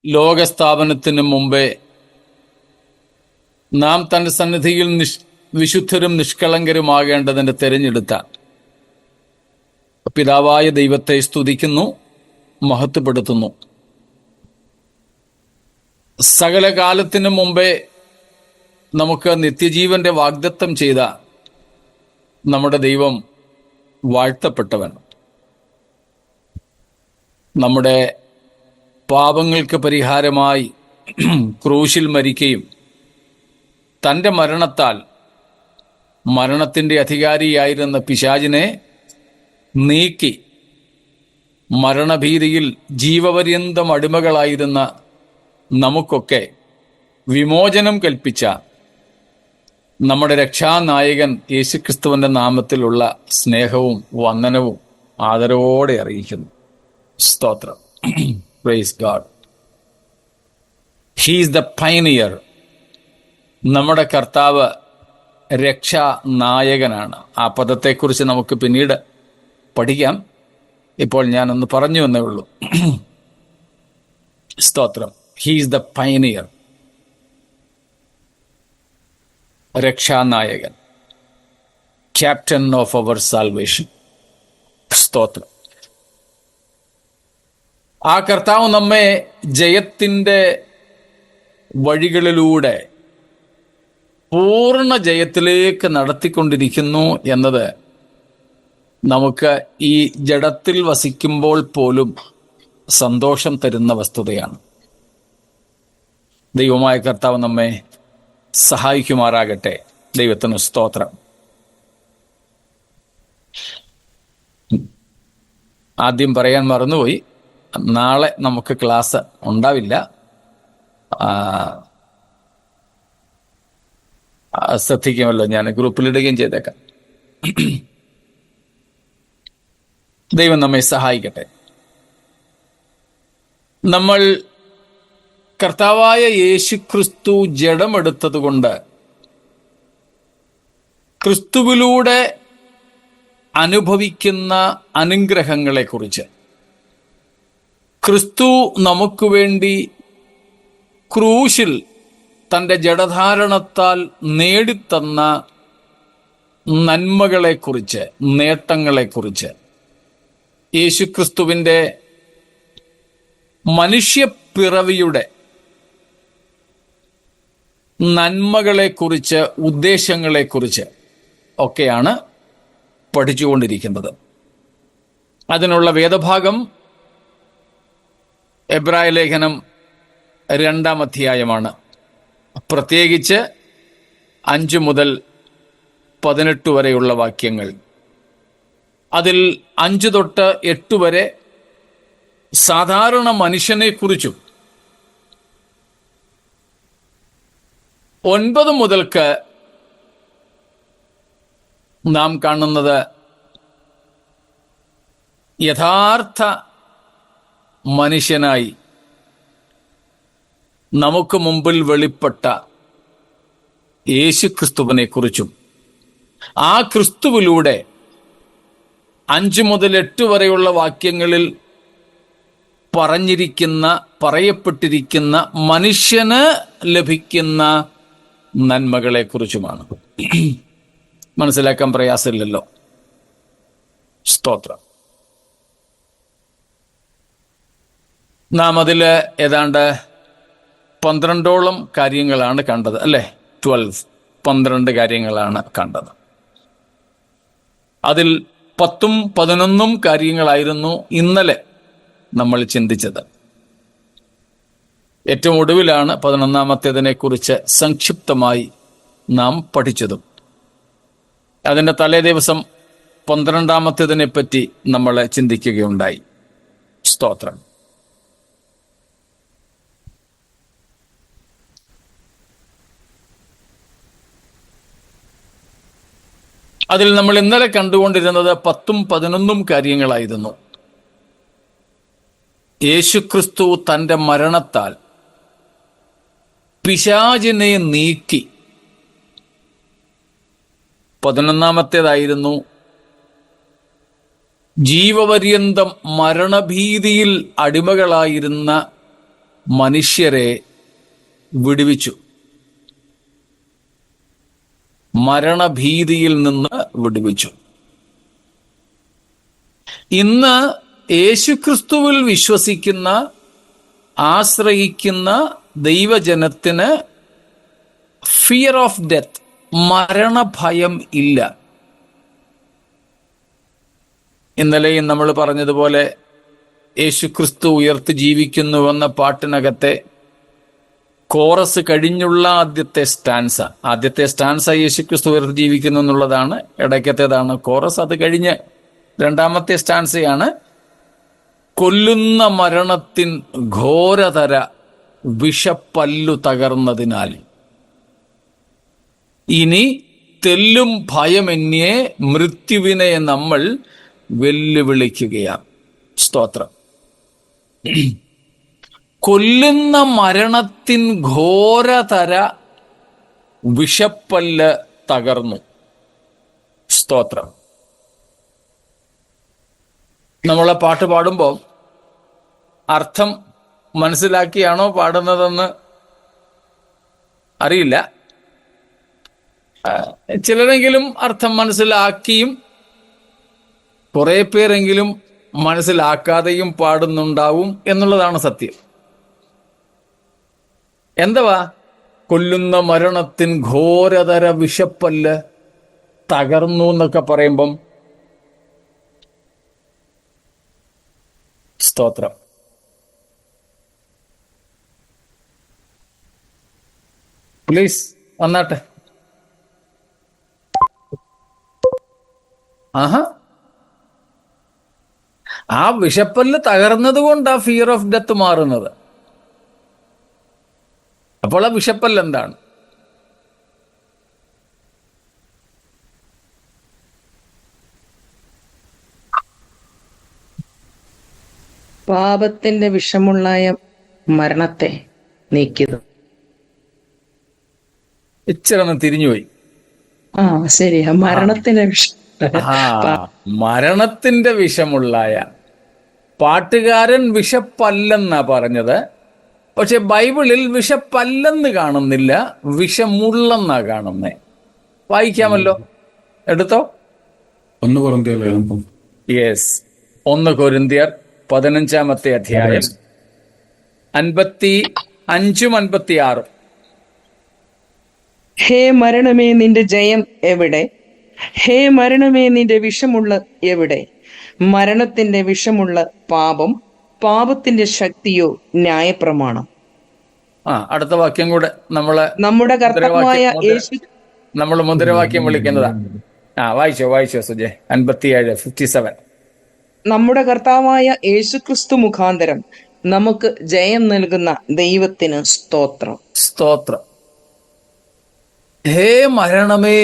ലോകസ്ഥാപനത്തിന് മുമ്പേ നാം തന്റെ സന്നിധിയിൽ വിശുദ്ധരും നിഷ്കളങ്കരുമാകേണ്ടതിന് തിരഞ്ഞെടുത്ത പിതാവായ ദൈവത്തെ സ്തുതിക്കുന്നു, മഹത്വപ്പെടുത്തുന്നു. സകല കാലത്തിനു മുമ്പേ നമുക്ക് നിത്യജീവന്റെ വാഗ്ദത്തം ചെയ്ത നമ്മുടെ ദൈവം വാഴ്ത്തപ്പെട്ടവൻ. നമ്മുടെ പാപങ്ങൾക്ക് പരിഹാരമായി ക്രൂശിൽ മരിക്കുകയും തൻ്റെ മരണത്താൽ മരണത്തിൻ്റെ അധികാരിയായിരുന്ന പിശാചിനെ നീക്കി മരണഭീതിയിൽ ജീവപര്യന്തം അടിമകളായിരുന്ന നമുക്കൊക്കെ വിമോചനം കൽപ്പിച്ച നമ്മുടെ രക്ഷാനായകൻ യേശുക്രിസ്തുവിന്റെ നാമത്തിലുള്ള സ്നേഹവും വന്ദനവും ആദരവോടെ അറിയിക്കുന്നു. സ്തോത്രം. Praise God. He is the pioneer. നമ്മുടെ കർത്താവ് രക്ഷാനായകനാണ്. ആ പദത്തെക്കുറിച്ച് നമുക്ക് പിന്നീട് പഠിക്കാം. ഇപ്പോൾ ഞാനൊന്ന് പറഞ്ഞു എന്നേ ഉള്ളൂ. സ്തോത്രം. ഹീ ഈസ് ദ പയനിയർ, രക്ഷാനായകൻ, ക്യാപ്റ്റൻ ഓഫ് അവർ സാൽവേഷൻ. സ്തോത്രം. ആ കർത്താവ് നമ്മെ ജയത്തിൻ്റെ വഴികളിലൂടെ പൂർണ്ണ ജയത്തിലേക്ക് നടത്തിക്കൊണ്ടിരിക്കുന്നു എന്നത് നമുക്ക് ഈ ജഡത്തിൽ വസിക്കുമ്പോൾ പോലും സന്തോഷം തരുന്ന വസ്തുതയാണ്. ദൈവമായ കർത്താവ് നമ്മെ സഹായിക്കുമാറാകട്ടെ. ദൈവത്തിന് സ്തോത്രം. ആദ്യം പറയാൻ മറന്നുപോയി, നാളെ നമുക്ക് ക്ലാസ് ഉണ്ടാവില്ല. ശ്രദ്ധിക്കുമല്ലോ, ഞാൻ ഗ്രൂപ്പിലിടുകയും ചെയ്തേക്കാം. ദൈവം നമ്മെ സഹായിക്കട്ടെ. നമ്മൾ കർത്താവായ യേശുക്രിസ്തു ജഡമെടുത്തതുകൊണ്ട് ക്രിസ്തുവിലൂടെ അനുഭവിക്കുന്ന അനുഗ്രഹങ്ങളെക്കുറിച്ച്, ക്രിസ്തു നമുക്ക് വേണ്ടി ക്രൂശിൽ തൻ്റെ ജഡധാരണത്താൽ നേടിത്തന്ന നന്മകളെക്കുറിച്ച്, നേട്ടങ്ങളെക്കുറിച്ച്, യേശുക്രിസ്തുവിൻ്റെ മനുഷ്യപ്പിറവിയുടെ നന്മകളെക്കുറിച്ച്, ഉദ്ദേശങ്ങളെക്കുറിച്ച് ഒക്കെയാണ് പഠിച്ചുകൊണ്ടിരിക്കുന്നത്. അതിനുള്ള വേദഭാഗം എബ്രായ ലേഖനം 2-ാം അധ്യായമാണ്. പ്രത്യേകിച്ച് 5 മുതൽ 18 വരെയുള്ള വാക്യങ്ങൾ. അതിൽ 5 തൊട്ട് 8 വരെ സാധാരണ മനുഷ്യനെക്കുറിച്ചും 9 മുതൽക്ക് നാം കാണുന്നത് യഥാർത്ഥ മനുഷ്യനായി നമുക്ക് മുമ്പിൽ വെളിപ്പെട്ട യേശുക്രിസ്തുവിനെ കുറിച്ചും, ആ ക്രിസ്തുവിലൂടെ 5 മുതൽ 8 വരെയുള്ള വാക്യങ്ങളിൽ പറയപ്പെട്ടിരിക്കുന്ന മനുഷ്യന് ലഭിക്കുന്ന നന്മകളെക്കുറിച്ചുമാണ്. മനസ്സിലാക്കാൻ പ്രയാസമില്ലല്ലോ. സ്തോത്രം. നാം അതിൽ ഏതാണ്ട് 12ഓളം കാര്യങ്ങളാണ് കണ്ടത്, അല്ലേ? 12 കാര്യങ്ങളാണ് കണ്ടത്. അതിൽ 10ഉം 11ഉം കാര്യങ്ങളായിരുന്നു ഇന്നലെ നമ്മൾ ചിന്തിച്ചത്. ഏറ്റവും ഒടുവിലാണ് 11ാമത്തേതിനെക്കുറിച്ച് സംക്ഷിപ്തമായി നാം പഠിച്ചതും. അതിൻ്റെ തലേ ദിവസം 12ാമത്തേതിനെ പറ്റി നമ്മൾ ചിന്തിക്കുകയുണ്ടായി. സ്തോത്രം. അതിൽ നമ്മൾ ഇന്നലെ കണ്ടുകൊണ്ടിരുന്നത് 10ഉം 11ഉം കാര്യങ്ങളായിരുന്നു. യേശുക്രിസ്തു തൻ്റെ മരണത്താൽ പിശാചിനെ നീക്കി. 11ാമത്തേതായിരുന്നു ജീവപര്യന്തം മരണഭീതിയിൽ അടിമകളായിരുന്ന മനുഷ്യരെ വിടുവിച്ചു. മരണഭീതിയിൽ നിന്ന് വിടുവിച്ചു. ഇന്ന് യേശുക്രിസ്തുവിൽ വിശ്വസിക്കുന്ന, ആശ്രയിക്കുന്ന ദൈവജനത്തിന് ഫിയർ ഓഫ് ഡെത്ത്, മരണഭയം ഇല്ല. ഇന്നലെയും നമ്മൾ പറഞ്ഞതുപോലെ യേശുക്രിസ്തു ഉയർത്ത് ജീവിക്കുന്നുവെന്ന പാട്ടിനകത്തെ കോറസ് കഴിഞ്ഞുള്ള ആദ്യത്തെ സ്റ്റാൻസ യേശുക്രിസ്തു ഉയർത്ത് ജീവിക്കുന്നു എന്നുള്ളതാണ്. ഇടയ്ക്കത്തേതാണ് കോറസ്. അത് കഴിഞ്ഞ് രണ്ടാമത്തെ സ്റ്റാൻസയാണ് കൊല്ലുന്ന മരണത്തിൻ ഘോരതര വിഷപ്പല്ലു തകർന്നതിനാൽ ഇനി തെല്ലും ഭയമെന്യേ മൃത്യുവിനെ നമ്മൾ വെല്ലുവിളിക്കുകയാണ്. സ്തോത്രം. കൊല്ലുന്ന മരണത്തിൻ ഘോരതര വിഷപ്പല്ല് തകർന്നു. സ്തോത്രം. നമ്മളെ പാട്ട് പാടുമ്പോൾ അർത്ഥം മനസ്സിലാക്കിയാണോ പാടുന്നതെന്ന് അറിയില്ല. ചിലരെങ്കിലും അർത്ഥം മനസ്സിലാക്കിയും കുറെ പേരെങ്കിലും മനസ്സിലാക്കാതെയും പാടുന്നുണ്ടാവും എന്നുള്ളതാണ് സത്യം. എന്തുവാ കൊല്ലുന്ന മരണത്തിൻ ഘോരതര വിഷപ്പല്ല് തകർന്നു എന്നൊക്കെ പറയുമ്പം സ്തോത്രം. പ്ലീസ് വന്നാട്ടെ. ആ വിഷപ്പല്ല് തകർന്നത് കൊണ്ട് ആ ഫിയർ ഓഫ് ഡെത്ത് മാറുന്നത്. അപ്പോൾ ആ വിഷപ്പല്ല് എന്താണ്? പാപത്തിന്റെ വിഷമുള്ള മരണത്തെ നീക്കിയത്. ഇച്ചിരി തിരിഞ്ഞുപോയി. ശരിയാ. മരണത്തിന്റെ വിഷം, മരണത്തിന്റെ വിഷമുള്ളായ. പാട്ടുകാരൻ വിഷപ്പല്ലെന്നാ പറഞ്ഞത്. പക്ഷെ ബൈബിളിൽ വിഷപ്പല്ലെന്ന് കാണുന്നില്ല, വിഷമുള്ളെന്നാ കാണുന്നേ. വായിക്കാമല്ലോ, എടുത്തോ. 1 കൊരിന്ത്യർ. യെസ്, 1 കൊരിന്ത്യർ 15-ാമത്തെ അധ്യായം 55-ഉം 56. ഹേ മരണമേ, നിന്റെ ജയം എവിടെ? ഹേ മരണമേ, നിന്റെ വിഷമുള്ള എവിടെ? മരണത്തിന്റെ വിഷമുള്ള പാപം, പാപത്തിന്റെ ശക്തിയോ ന്യായപ്രമാണം. അടുത്ത വാക്യം കൂടെ നമ്മുടെ കർത്താവായ യേശു, നമ്മൾ മുദ്രാവാക്യം വിളിക്കുന്നതാ. വായിച്ചോ സുജയ്. 57. നമ്മുടെ കർത്താവായ യേശുക്രിസ്തു മുഖാന്തരം നമുക്ക് ജയം നൽകുന്ന ദൈവത്തിന് സ്തോത്രം. സ്തോത്രം. ഹേ മരണമേ,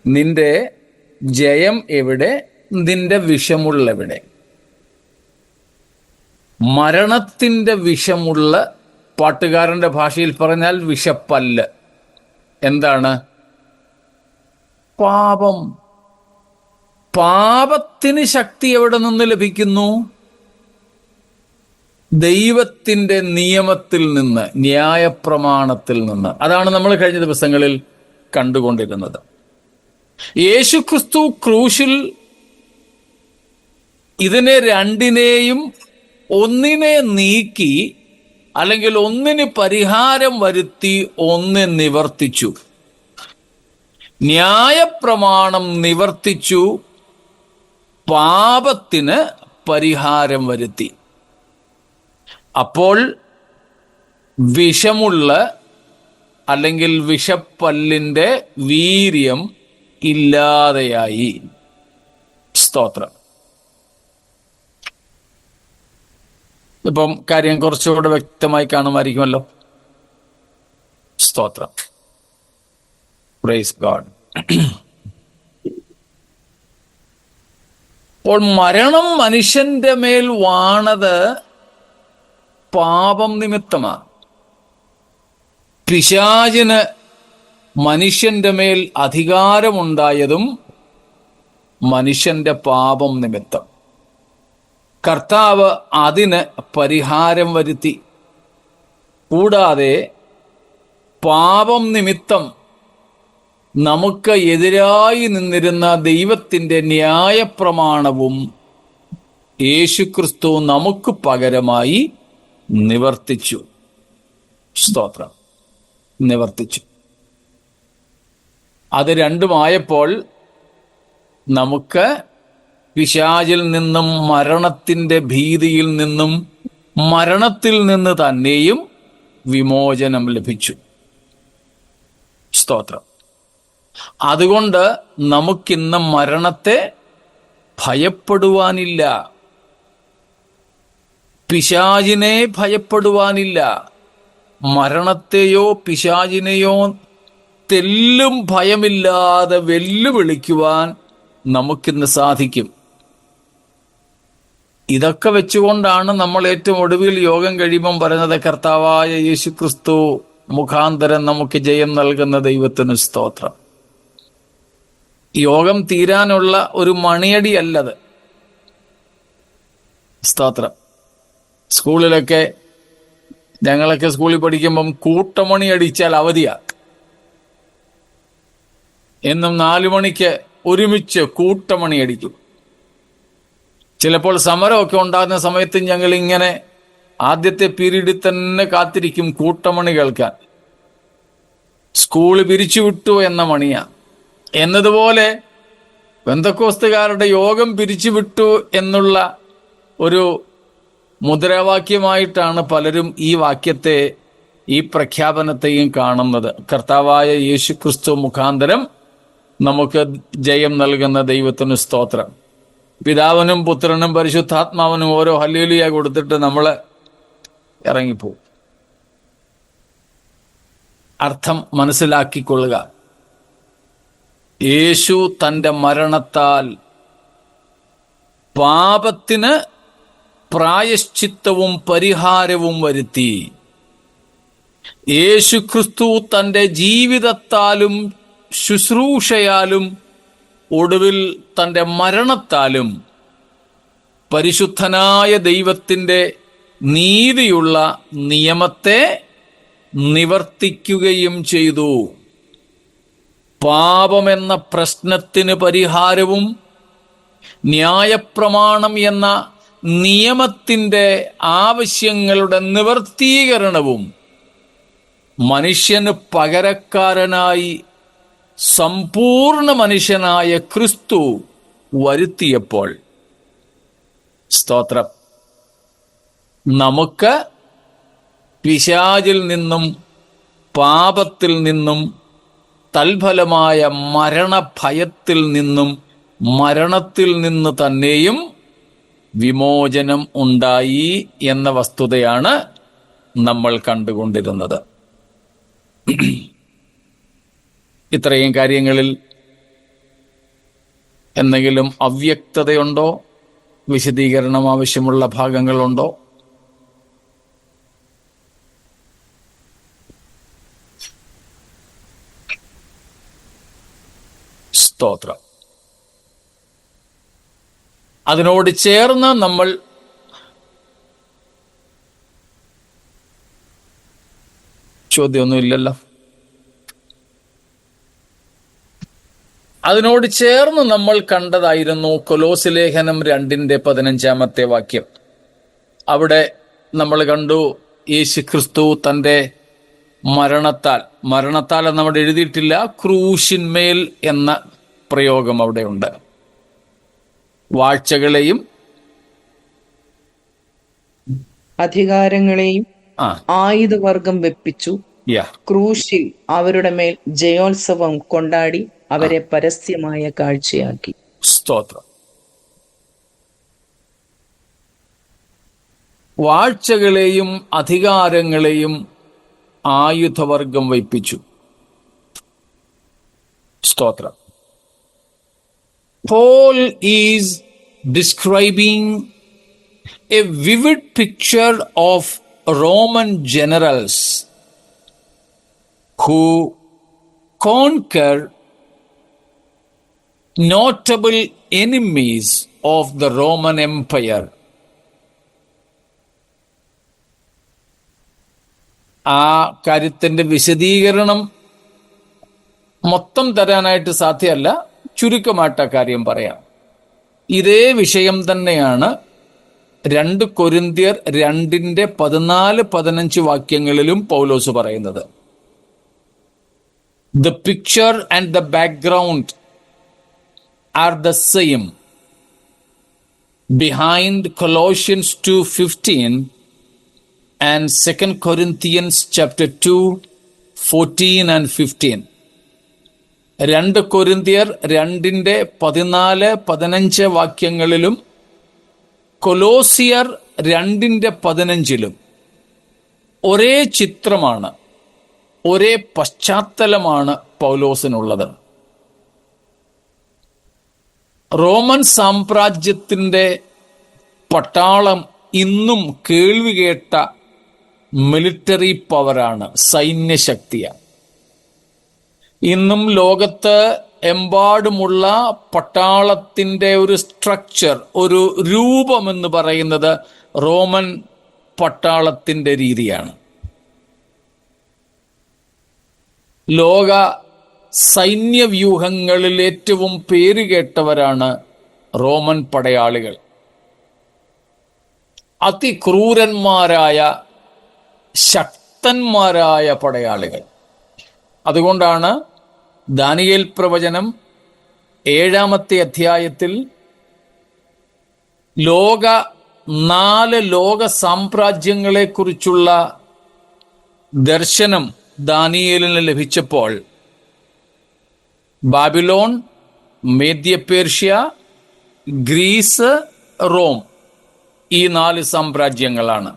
നിന്റെ ജയം എവിടെ? നിന്റെ വിഷമുള്ളെവിടെ? മരണത്തിന്റെ വിഷമുള്ള, പാട്ടുകാരന്റെ ഭാഷയിൽ പറഞ്ഞാൽ വിഷപ്പല്ല്. എന്താണ്? പാപം. പാപത്തിന് ശക്തി എവിടെ നിന്ന് ലഭിക്കുന്നു? ദൈവത്തിന്റെ നിയമത്തിൽ നിന്ന്, ന്യായപ്രമാണത്തിൽ നിന്ന്. അതാണ് നമ്മൾ കഴിഞ്ഞ ദിവസങ്ങളിൽ കണ്ടുകൊണ്ടിരുന്നത്. യേശുക്രിസ്തു ക്രൂശിൽ ഇതിനെ രണ്ടിനെയും, ഒന്നിനെ നീക്കി അല്ലെങ്കിൽ ഒന്നിന് പരിഹാരം വരുത്തി ഒന്നെ നിവർത്തിച്ചു. ന്യായപ്രമാണം നിവർത്തിച്ചു, പാപത്തിന് പരിഹാരം വരുത്തി. അപ്പോൾ വിഷമുള്ള അല്ലെങ്കിൽ വിഷപ്പല്ലിന്റെ വീര്യം ഇല്ലാതെയായി. സ്തോത്രം. ഇപ്പം കാര്യം കുറച്ചുകൂടെ വ്യക്തമായി കാണുമായിരിക്കുമല്ലോ. സ്തോത്രം. Praise God. അപ്പോൾ മരണം മനുഷ്യന്റെ മേൽ വാണത് പാപം നിമിത്തമാണ്. പിശാചിന് മനുഷ്യന്റെ മേൽ അധികാരമുണ്ടായതും മനുഷ്യന്റെ പാപം നിമിത്തം. കർത്താവ് അതിന് പരിഹാരം വരുത്തി. കൂടാതെ പാപം നിമിത്തം നമുക്ക് എതിരായി നിന്നിരുന്ന ദൈവത്തിൻ്റെ ന്യായപ്രമാണവും യേശുക്രിസ്തു നമുക്ക് പകരമായി നിവർത്തിച്ചു. സ്തോത്രം. നിവർത്തിച്ചു. അത് രണ്ടുമായപ്പോൾ നമുക്ക് പിശാചിൽ നിന്നും മരണത്തിൻ്റെ ഭീതിയിൽ നിന്നും മരണത്തിൽ നിന്ന് തന്നെയും വിമോചനം ലഭിച്ചു. സ്തോത്രം. അതുകൊണ്ട് നമുക്കിന്ന് മരണത്തെ ഭയപ്പെടുവാനില്ല, പിശാചിനെ ഭയപ്പെടുവാനില്ല. മരണത്തെയോ പിശാചിനെയോ തെല്ലും ഭയമില്ലാതെ വെല്ലുവിളിക്കുവാൻ നമുക്കിന്ന് സാധിക്കും. ഇതൊക്കെ വെച്ചുകൊണ്ടാണ് നമ്മൾ ഏറ്റവും ഒടുവിൽ യോഗം കഴിയുമ്പം പറയുന്നത്, കർത്താവായ യേശുക്രിസ്തു മുഖാന്തരം നമുക്ക് ജയം നൽകുന്ന ദൈവത്തിന് സ്തോത്രം. യോഗം തീരാനുള്ള ഒരു മണിയടിയല്ലത്. സ്തോത്രം. സ്കൂളിലൊക്കെ ഞങ്ങളൊക്കെ സ്കൂളിൽ പഠിക്കുമ്പം കൂട്ടമണി അടിച്ചാൽ അവധിയാ. എന്നും 4 മണിക്ക് ഒരുമിച്ച് കൂട്ടമണി അടിക്കും. ചിലപ്പോൾ സമരമൊക്കെ ഉണ്ടാകുന്ന സമയത്ത് ഞങ്ങൾ ഇങ്ങനെ ആദ്യത്തെ പീരീഡിൽ തന്നെ കാത്തിരിക്കും കൂട്ടമണി കേൾക്കാൻ. സ്കൂള് പിരിച്ചുവിട്ടു എന്ന മണിയാ. എന്നതുപോലെ പെന്തക്കോസ്തുകാരുടെ യോഗം പിരിച്ചുവിട്ടു എന്നുള്ള ഒരു മുദ്രാവാക്യമായിട്ടാണ് പലരും ഈ വാക്യത്തെ, ഈ പ്രഖ്യാപനത്തെയും കാണുന്നത്. കർത്താവായ യേശുക്രിസ്തു മുഖാന്തരം നമുക്ക് ജയം നൽകുന്ന ദൈവത്തിന് സ്തോത്രം. പിതാവിനും പുത്രനും പരിശുദ്ധാത്മാവിനും ഓരോ ഹല്ലേലൂയ കൊടുത്തിട്ട് നമ്മൾ ഇറങ്ങിപ്പോവും. അർത്ഥം മനസ്സിലാക്കിക്കൊള്ളുക. യേശു തൻ്റെ മരണത്താൽ പാപത്തിന് പ്രായശ്ചിത്തവും പരിഹാരവും വരുത്തി. യേശുക്രിസ്തു തൻ്റെ ജീവിതത്താലും ശുശ്രൂഷയാലും ഒടുവിൽ തൻ്റെ മരണത്താലും പരിശുദ്ധനായ ദൈവത്തിൻ്റെ നീതിയുള്ള നിയമത്തെ നിവർത്തിക്കുകയും ചെയ്തു. പാപമെന്ന പ്രശ്നത്തിന് പരിഹാരവും ന്യായപ്രമാണം എന്ന നിയമത്തിൻ്റെ ആവശ്യങ്ങളുടെ നിവർത്തീകരണവും മനുഷ്യന് പകരക്കാരനായി സമ്പൂർണ്ണ മനുഷ്യനായ ക്രിസ്തു വരുത്തിയപ്പോൾ, സ്തോത്രം, നമുക്ക് പിശാചിൽ നിന്നും പാപത്തിൽ നിന്നും തൽഫലമായ മരണഭയത്തിൽ നിന്നും മരണത്തിൽ നിന്ന് തന്നെയും വിമോചനം ഉണ്ടായി എന്ന വസ്തുതയാണ് നമ്മൾ കണ്ടുകൊണ്ടിരുന്നത്. ഇത്രയും കാര്യങ്ങളിൽ എന്തെങ്കിലും അവ്യക്തതയുണ്ടോ? വിശദീകരണം ആവശ്യമുള്ള ഭാഗങ്ങളുണ്ടോ? സ്തോത്രം. അതിനോട് ചേർന്ന് നമ്മൾ ചോദ്യമൊന്നുമില്ലല്ലോ. അതിനോട് ചേർന്ന് നമ്മൾ കണ്ടതായിരുന്നു കൊലോസ് ലേഖനം 2:15 വാക്യം. അവിടെ നമ്മൾ കണ്ടു യേശുക്രിസ്തു തൻ്റെ മരണത്താൽ എന്നവിടെ എഴുതിയിട്ടില്ല, ക്രൂശിന്മേൽ എന്ന പ്രയോഗം അവിടെ ഉണ്ട്. വാഴ്ചകളെയും അധികാരങ്ങളെയും ആയുധവർഗം വെപ്പിച്ചു, ക്രൂശിൽ അവരുടെ മേൽ ജയോത്സവം കൊണ്ടാടി അവരെ പരസ്യമായ കാഴ്ചയാക്കി. സ്തോത്രം. വാഴ്ചകളെയും അധികാരങ്ങളെയും ആയുധവർഗം വയ്പ്പിച്ചു. സ്തോത്രം. Paul is describing a vivid picture of Roman generals who conquered notable enemies of the Roman Empire. ആ കാര്യത്തിൻ്റെ വിശദീകരണം മൊത്തം തരാനായിട്ട് സാധ്യമല്ല, ചുരുക്കമായിട്ട് ആ കാര്യം പറയാം. ഇതേ വിഷയം തന്നെയാണ് 2 കൊരിന്ത്യർ 2:14-15 വാക്യങ്ങളിലും പൗലോസ് പറയുന്നത്. The picture and the background are the same behind Colossians 2:15 and 2 Corinthians chapter 2:14 and 15. 2 കൊരിന്ത്യർ 2:14-15 വാക്യങ്ങളിലും കൊലോസിയർ 2:15 ഒരേ ചിത്രമാണ്, ഒരേ പശ്ചാത്തലമാണ് പൗലോസിനുള്ളത്. റോമൻ സാമ്രാജ്യത്തിൻ്റെ പട്ടാളം ഇന്നും കേൾവി കേട്ട മിലിറ്ററി പവറാണ്, സൈന്യശക്തിയാണ്. ഇന്നും ലോകത്ത് എമ്പാടുമുള്ള പട്ടാളത്തിൻ്റെ ഒരു സ്ട്രക്ചർ, ഒരു രൂപമെന്ന് പറയുന്നത് റോമൻ പട്ടാളത്തിൻ്റെ രീതിയാണ്. ലോക സൈന്യവ്യൂഹങ്ങളിൽ ഏറ്റവും പേരുകേട്ടവരാണ് റോമൻ പടയാളികൾ. അതിക്രൂരന്മാരായ ശക്തന്മാരായ പടയാളികൾ. അതുകൊണ്ടാണ് ദാനിയേൽ പ്രവചനം 7-ാമത്തെ അധ്യായത്തിൽ 4 ലോക സാമ്രാജ്യങ്ങളെക്കുറിച്ചുള്ള ദർശനം ദാനിയേലിന് ലഭിച്ചപ്പോൾ ബാബിലോൺ, മേദ്യ-പേർഷ്യ, ഗ്രീസ്, റോം, ഈ 4 സാമ്രാജ്യങ്ങളാണ്.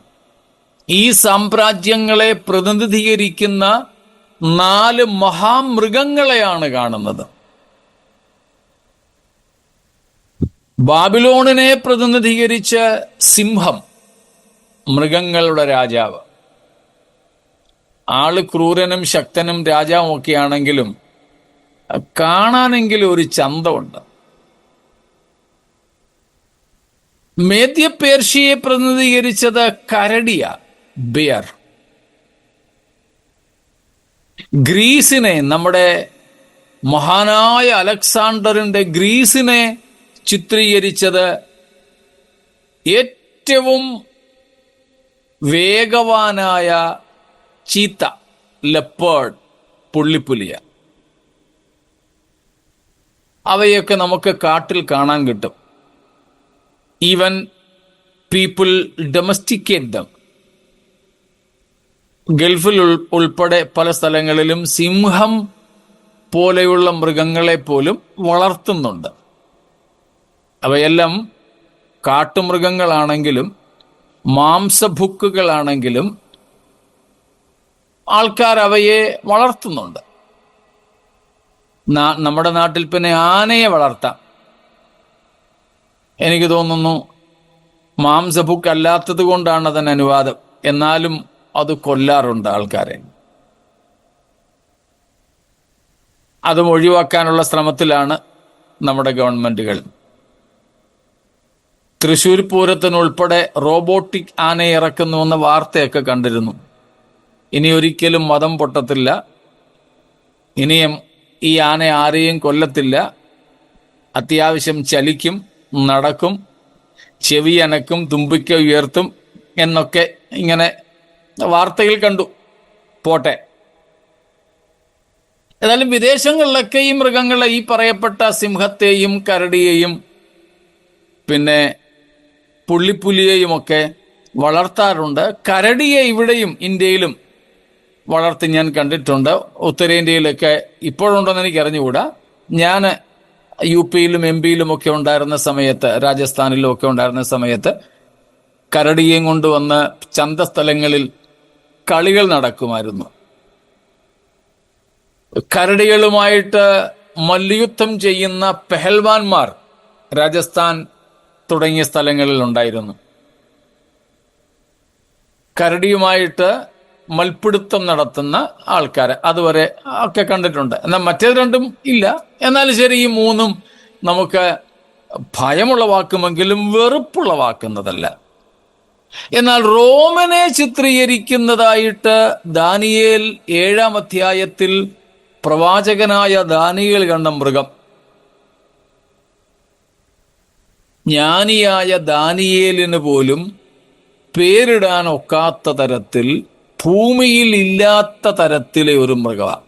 ഈ സാമ്രാജ്യങ്ങളെ പ്രതിനിധീകരിക്കുന്ന 4 മഹാമൃഗങ്ങളെയാണ് കാണുന്നത്. ബാബിലോണിനെ പ്രതിനിധീകരിച്ച സിംഹം, മൃഗങ്ങളുടെ രാജാവ്. ആള് ക്രൂരനും ശക്തനും രാജാവും ഒക്കെ ആണെങ്കിലും കാണാനെങ്കിലും ഒരു ചന്തമുണ്ട്. മേദ്യ-പേർഷ്യയെ പ്രതിനിധീകരിച്ചത് കരടിയ, ബിയർ. ഗ്രീസിനെ, നമ്മുടെ മഹാനായ അലക്സാണ്ടറിന്റെ ഗ്രീസിനെ ചിത്രീകരിച്ചത് ഏറ്റവും വേഗവാനായ ചീത്ത, ലെപ്പേർഡ്, പുള്ളിപ്പുലിയ. അവയൊക്കെ നമുക്ക് കാട്ടിൽ കാണാൻ കിട്ടും. Even people domesticate them. ഗൾഫിൽ ഉൾപ്പെടെ പല സ്ഥലങ്ങളിലും സിംഹം പോലെയുള്ള മൃഗങ്ങളെ പോലും വളർത്തുന്നുണ്ട്. അവയെല്ലാം കാട്ടുമൃഗങ്ങളാണെങ്കിലും മാംസഭുക്കുകളാണെങ്കിലും ആൾക്കാർ അവയെ വളർത്തുന്നുണ്ട്. നമ്മുടെ നാട്ടിൽ പിന്നെ ആനയെ വളർത്താം. എനിക്ക് തോന്നുന്നു മാംസഭുക്ക് അല്ലാത്തത് കൊണ്ടാണ് അതിന് അനുവാദം. എന്നാലും അത് കൊല്ലാറുണ്ട് ആൾക്കാരെ. അതും ഒഴിവാക്കാനുള്ള ശ്രമത്തിലാണ് നമ്മുടെ ഗവൺമെന്റുകൾ. തൃശ്ശൂർ പൂരത്തിനുൾപ്പെടെ റോബോട്ടിക് ആനയെ ഇറക്കുന്നുവെന്ന വാർത്തയൊക്കെ കണ്ടിരുന്നു. ഇനി ഒരിക്കലും മതം പൊട്ടത്തില്ല. ഇനിയും ഈ ആന ആരെയും കൊല്ലത്തില്ല. അത്യാവശ്യം ചലിക്കും, നടക്കും, ചെവി അനക്കും, തുമ്പിക്ക ഉയർത്തും എന്നൊക്കെ ഇങ്ങനെ വാർത്തകൾ കണ്ടു. പോട്ടെ. ഏതായാലും വിദേശങ്ങളിലൊക്കെ ഈ മൃഗങ്ങളെ, ഈ പറയപ്പെട്ട സിംഹത്തെയും കരടിയെയും പിന്നെ പുള്ളിപ്പുലിയെയും ഒക്കെ വളർത്താറുണ്ട്. കരടിയെ ഇവിടെയും ഇന്ത്യയിലും വളർത്തി ഞാൻ കണ്ടിട്ടുണ്ട്. ഉത്തരേന്ത്യയിലൊക്കെ ഇപ്പോഴുണ്ടെന്ന് എനിക്ക് അറിഞ്ഞുകൂടാ. ഞാൻ UP-യിലും MP-യിലും ഒക്കെ ഉണ്ടായിരുന്ന സമയത്ത്, രാജസ്ഥാനിലും ഒക്കെ ഉണ്ടായിരുന്ന സമയത്ത് കരടിയെയും കൊണ്ടുവന്ന് ചന്തസ്ഥലങ്ങളിൽ കളികൾ നടക്കുമായിരുന്നു. കരടികളുമായിട്ട് മല്ലയുദ്ധം ചെയ്യുന്ന പെഹൽവാൻമാർ രാജസ്ഥാൻ തുടങ്ങിയ സ്ഥലങ്ങളിൽ ഉണ്ടായിരുന്നു. കരടിയുമായിട്ട് മൽപ്പിടുത്തം നടത്തുന്ന ആൾക്കാരെ അതുവരെ ഒക്കെ കണ്ടിട്ടുണ്ട്. എന്നാൽ മറ്റേത് രണ്ടും ഇല്ല. എന്നാലും ശരി, ഈ 3ഉം നമുക്ക് ഭയമുളവാക്കുമെങ്കിലും വെറുപ്പുളവാക്കുന്നതല്ല. എന്നാൽ റോമനെ ചിത്രീകരിക്കുന്നതായിട്ട് ദാനിയേൽ 7-ാം അധ്യായത്തിൽ പ്രവാചകനായ ദാനിയേൽ കണ്ട മൃഗം, ജ്ഞാനിയായ ദാനിയേലിന് പോലും പേരിടാൻ ഒക്കാത്ത തരത്തിൽ, ഭൂമിയിൽ ഇല്ലാത്ത തരത്തിലെ ഒരു മൃഗമാണ്.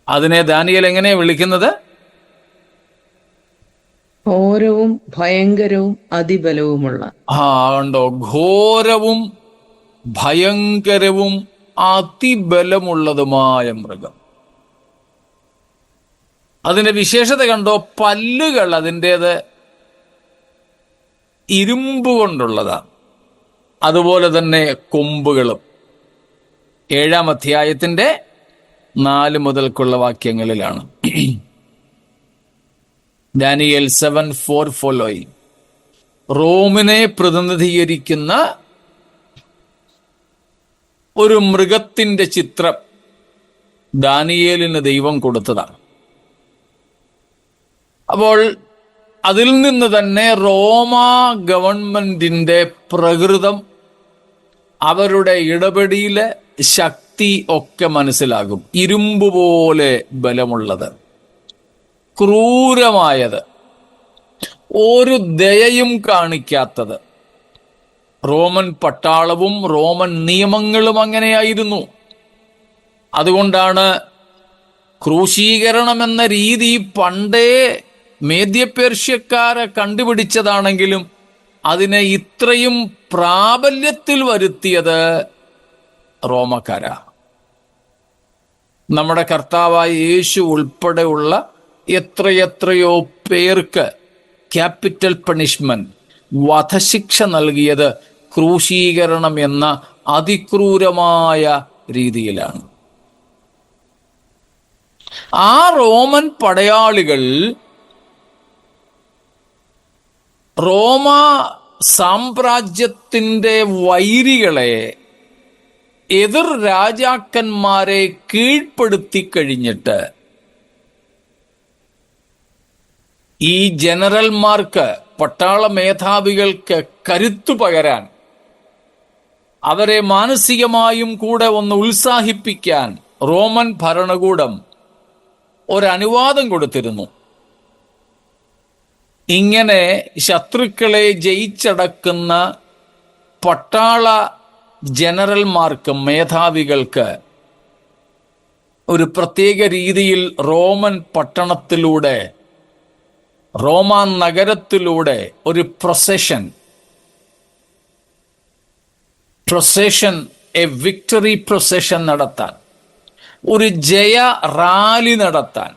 അതിനെ ദാനിയേൽ എങ്ങനെയാ വിളിക്കുന്നത്? ഘോരവും ഭയങ്കരവും അതിബലവുമുള്ള. കണ്ടോ, ഘോരവും ഭയങ്കരവും അതിബലമുള്ളതുമായ മൃഗം. അതിന്റെ വിശേഷത കണ്ടോ, പല്ലുകൾ അതിൻ്റേത് ഇരുമ്പ് കൊണ്ടുള്ളതാണ്. അതുപോലെ തന്നെ കൊമ്പുകളും. 7-ാം അധ്യായത്തിന്റെ 4 മുതൽക്കുള്ള വാക്യങ്ങളിലാണ്. Daniel 7:4 following. റോമിനെ പ്രതിനിധീകരിക്കുന്ന ഒരു മൃഗത്തിന്റെ ചിത്രം ദാനിയേലിന് ദൈവം കൊടുത്തതാണ്. അപ്പോൾ അതിൽ നിന്ന് തന്നെ റോമ ഗവൺമെന്റിന്റെ പ്രകൃതം, അവരുടെ ഇടപെടിയിലെ ശക്തി ഒക്കെ മനസ്സിലാകും. ഇരുമ്പ് പോലെ ബലമുള്ളത്, ക്രൂരമായത്, ഒരു ദയയും കാണിക്കാത്തത്. റോമൻ പട്ടാളവും റോമൻ നിയമങ്ങളും അങ്ങനെയായിരുന്നു. അതുകൊണ്ടാണ് ക്രൂശീകരണം എന്ന രീതി പണ്ടേ മേദ്യപേർഷ്യക്കാരെ കണ്ടുപിടിച്ചതാണെങ്കിലും അതിനെ ഇത്രയും പ്രാബല്യത്തിൽ വരുത്തിയത് റോമക്കാരാ. നമ്മുടെ കർത്താവായ യേശു ഉൾപ്പെടെയുള്ള എത്രയെത്രയോ പേർക്ക് ക്യാപിറ്റൽ പണിഷ്മെന്റ്, വധശിക്ഷ നൽകിയത് ക്രൂശീകരണം എന്ന അതിക്രൂരമായ രീതിയിലാണ്. ആ റോമൻ പടയാളികൾ റോമ സാമ്രാജ്യത്തിൻ്റെ വൈരികളെ, എതിർ രാജാക്കന്മാരെ കീഴ്പ്പെടുത്തി കഴിഞ്ഞിട്ട് ഈ ജനറൽമാർക്ക്, പട്ടാള മേധാവികൾക്ക് കരുത്തു പകരാൻ, അവരെ മാനസികമായും കൂടെ ഒന്ന് ഉത്സാഹിപ്പിക്കാൻ റോമൻ ഭരണകൂടം ഒരനുവാദം കൊടുത്തിരുന്നു. ഇങ്ങനെ ശത്രുക്കളെ ജയിച്ചടക്കുന്ന പട്ടാള ജനറൽമാർക്ക്, മേധാവികൾക്ക് ഒരു പ്രത്യേക രീതിയിൽ റോമൻ പട്ടണത്തിലൂടെ, റോമാ നഗരത്തിലൂടെ ഒരു പ്രൊസഷൻ, എ വിക്ടറി പ്രൊസഷൻ നടത്താൻ, ഒരു ജയ റാലി നടത്താൻ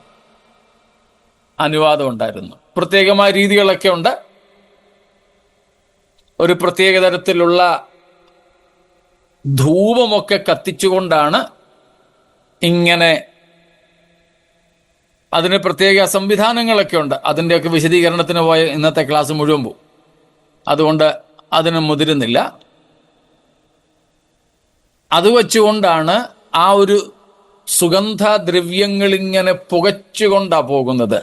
അനുവാദം ഉണ്ടായിരുന്നു. പ്രത്യേകമായ രീതികളൊക്കെ ഉണ്ട്. ഒരു പ്രത്യേക തരത്തിലുള്ള ധൂപമൊക്കെ കത്തിച്ചുകൊണ്ടാണ് ഇങ്ങനെ, അതിന് പ്രത്യേക സംവിധാനങ്ങളൊക്കെ ഉണ്ട്. അതിൻ്റെയൊക്കെ വിശദീകരണത്തിന് പോയ ഇന്നത്തെ ക്ലാസ് മുഴുവൻ പോകും. അതുകൊണ്ട് അതിന് മുതിരുന്നില്ല. അത് വച്ചുകൊണ്ടാണ് ആ ഒരു സുഗന്ധദ്രവ്യങ്ങളിങ്ങനെ പുകച്ചുകൊണ്ടാണ് പോകുന്നത്.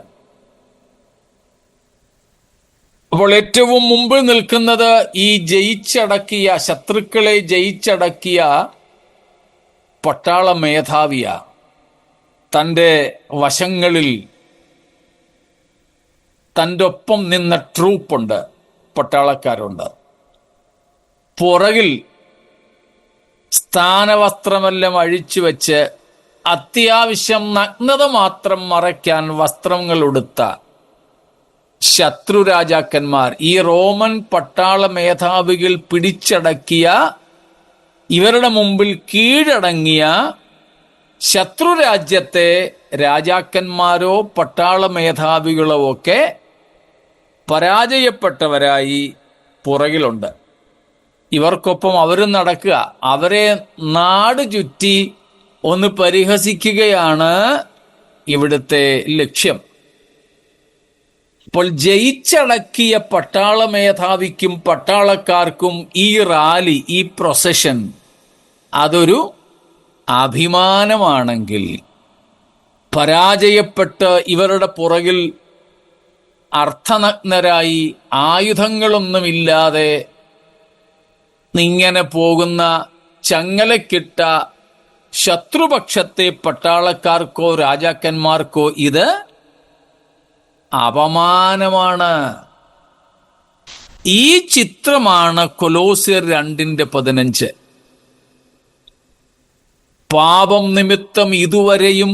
അപ്പോൾ ഏറ്റവും മുമ്പിൽ നിൽക്കുന്നത് ഈ ജയിച്ചടക്കിയ, ശത്രുക്കളെ ജയിച്ചടക്കിയ പട്ടാള മേധാവിയ. തൻ്റെ വശങ്ങളിൽ തൻ്റെ ഒപ്പം നിന്ന ട്രൂപ്പുണ്ട്, പട്ടാളക്കാരുണ്ട്. പുറകിൽ സ്ഥാനവസ്ത്രമെല്ലാം അഴിച്ചു വെച്ച് അത്യാവശ്യം നഗ്നത മാത്രം മറയ്ക്കാൻ വസ്ത്രങ്ങൾ ഉടുത്ത ശത്രു രാജാക്കന്മാർ, ഈ റോമൻ പട്ടാള മേധാവികൾ പിടിച്ചടക്കിയ, ഇവരുടെ മുമ്പിൽ കീഴടങ്ങിയ ശത്രു രാജ്യത്തെ രാജാക്കന്മാരോ പട്ടാള മേധാവികളോ ഒക്കെ പരാജയപ്പെട്ടവരായി പുറകിലുണ്ട്. ഇവർക്കൊപ്പം അവരും നടക്കുക. അവരെ നാട് ചുറ്റി ഒന്ന് പരിഹസിക്കുകയാണ് ഇവിടുത്തെ ലക്ഷ്യം. അപ്പോൾ ജയിച്ചടക്കിയ പട്ടാള മേധാവിക്കും പട്ടാളക്കാർക്കും ഈ റാലി, ഈ പ്രൊസഷൻ അതൊരു അഭിമാനമാണെങ്കിൽ, പരാജയപ്പെട്ട് ഇവരുടെ പുറകിൽ അർത്ഥനഗ്നരായി ആയുധങ്ങളൊന്നുമില്ലാതെ ഇങ്ങനെ പോകുന്ന ചങ്ങലക്കിട്ട ശത്രുപക്ഷത്തെ പട്ടാളക്കാർക്കോ രാജാക്കന്മാർക്കോ ഇത് അപമാനമാണ്. ഈ ചിത്രമാണ് കൊലോസ്യർ 2:15. പാപം നിമിത്തം ഇതുവരെയും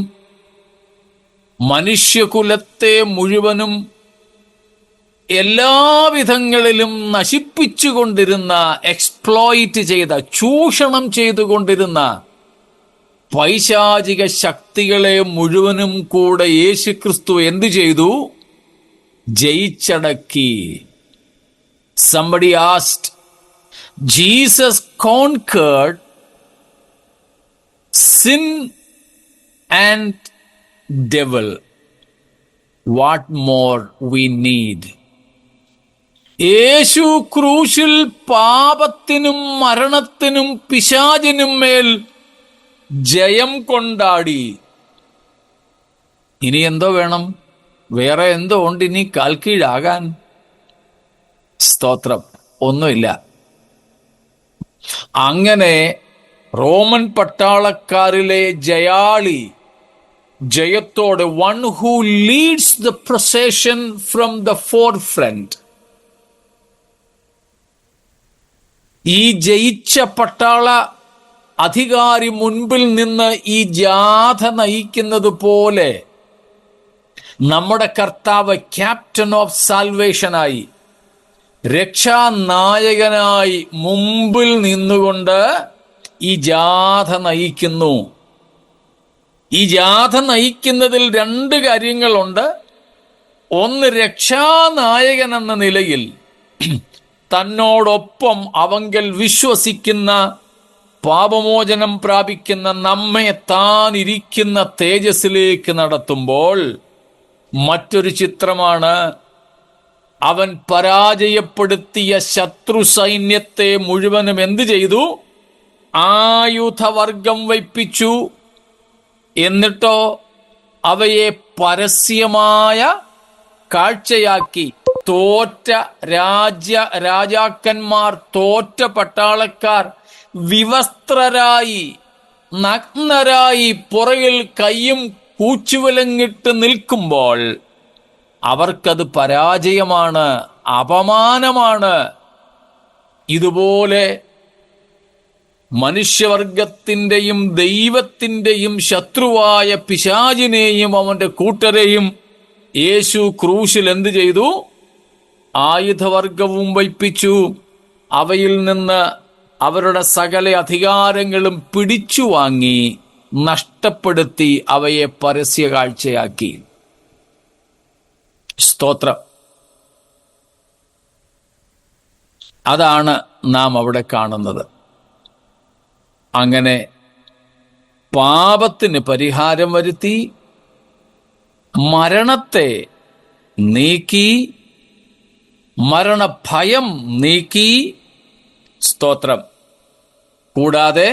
മനുഷ്യകുലത്തെ മുഴുവനും എല്ലാവിധങ്ങളിലും നശിപ്പിച്ചുകൊണ്ടിരുന്ന, എക്സ്പ്ലോയിറ്റ് ചെയ്ത, ചൂഷണം ചെയ്തുകൊണ്ടിരുന്ന പൈശാചിക ശക്തികളെ മുഴുവനും കൂടെ യേശുക്രിസ്തു എന്തു ചെയ്തു? ജയിച്ചടക്കി. Somebody asked, Jesus conquered sin and devil. What more we need? യേശു ക്രൂശിൽ പാപത്തിനും മരണത്തിനും പിശാചിനും മേൽ ജയം കൊണ്ടാടി. ഇനി എന്തോ വേണം? വേറെ എന്തോ ഉണ്ട് ഇനി കാൽക്കീഴാകാൻ? സ്തോത്രം, ഒന്നുമില്ല. അങ്ങനെ റോമൻ പട്ടാളക്കാരിലെ ജയാളി, ജയത്തോടെ, one who leads the procession from the forefront, ഈ ജയിച്ച പട്ടാള അധികാരി മുൻപിൽ നിന്ന് ഈ ജാഥ നയിക്കുന്നത് പോലെ നമ്മുടെ കർത്താവ് ക്യാപ്റ്റൻ ഓഫ് സാൽവേഷനായി, രക്ഷാനായകനായി മുമ്പിൽ നിന്നുകൊണ്ട് ഈ ജാഥ നയിക്കുന്നു. ഈ ജാഥ നയിക്കുന്നതിൽ 2 കാര്യങ്ങളുണ്ട്. ഒന്ന്, രക്ഷാനായകൻ എന്ന നിലയിൽ തന്നോടൊപ്പം അവങ്കൽ വിശ്വസിക്കുന്ന, പാപമോചനം പ്രാപിക്കുന്ന നമ്മെ താൻ ഇരിക്കുന്ന തേജസ്സിലേക്ക് നടത്തുമ്പോൾ മറ്റൊരു ചിത്രമാണ്, അവൻ പരാജയപ്പെടുത്തിയ ശത്രു സൈന്യത്തെ മുഴുവനും എന്തു ചെയ്തു? ആയുധവർഗം വയ്പ്പിച്ചു. എന്നിട്ടോ അവയെ പരസ്യമായ കാഴ്ചയാക്കി. തോറ്റ രാജാക്കന്മാർ, തോറ്റ പട്ടാളക്കാർ വിവസ്ത്രരായി, നഗ്നരായി പുറകിൽ കയ്യും കൂച്ചുവിലങ്ങിട്ട് നിൽക്കുമ്പോൾ അവർക്കത് പരാജയമാണ്, അപമാനമാണ്. ഇതുപോലെ മനുഷ്യവർഗത്തിൻ്റെയും ദൈവത്തിൻ്റെയും ശത്രുവായ പിശാചിനെയും അവൻ്റെ കൂട്ടരെയും യേശു ക്രൂശിൽ എന്തു ചെയ്തു? ആയുധവർഗവും വയ്പ്പിച്ചു. അവയിൽ നിന്ന് അവരുടെ സകല അധികാരങ്ങളും പിടിച്ചു വാങ്ങി, നഷ്ടപ്പെടുത്തി, അവയെ പരസ്യ കാഴ്ചയാക്കി. സ്തോത്രം. അതാണ് നാം അവിടെ കാണുന്നത്. അങ്ങനെ പാപത്തിന് പരിഹാരം വരുത്തി, മരണത്തെ നീക്കി, മരണഭയം നീക്കി. സ്തോത്രം. കൂടാതെ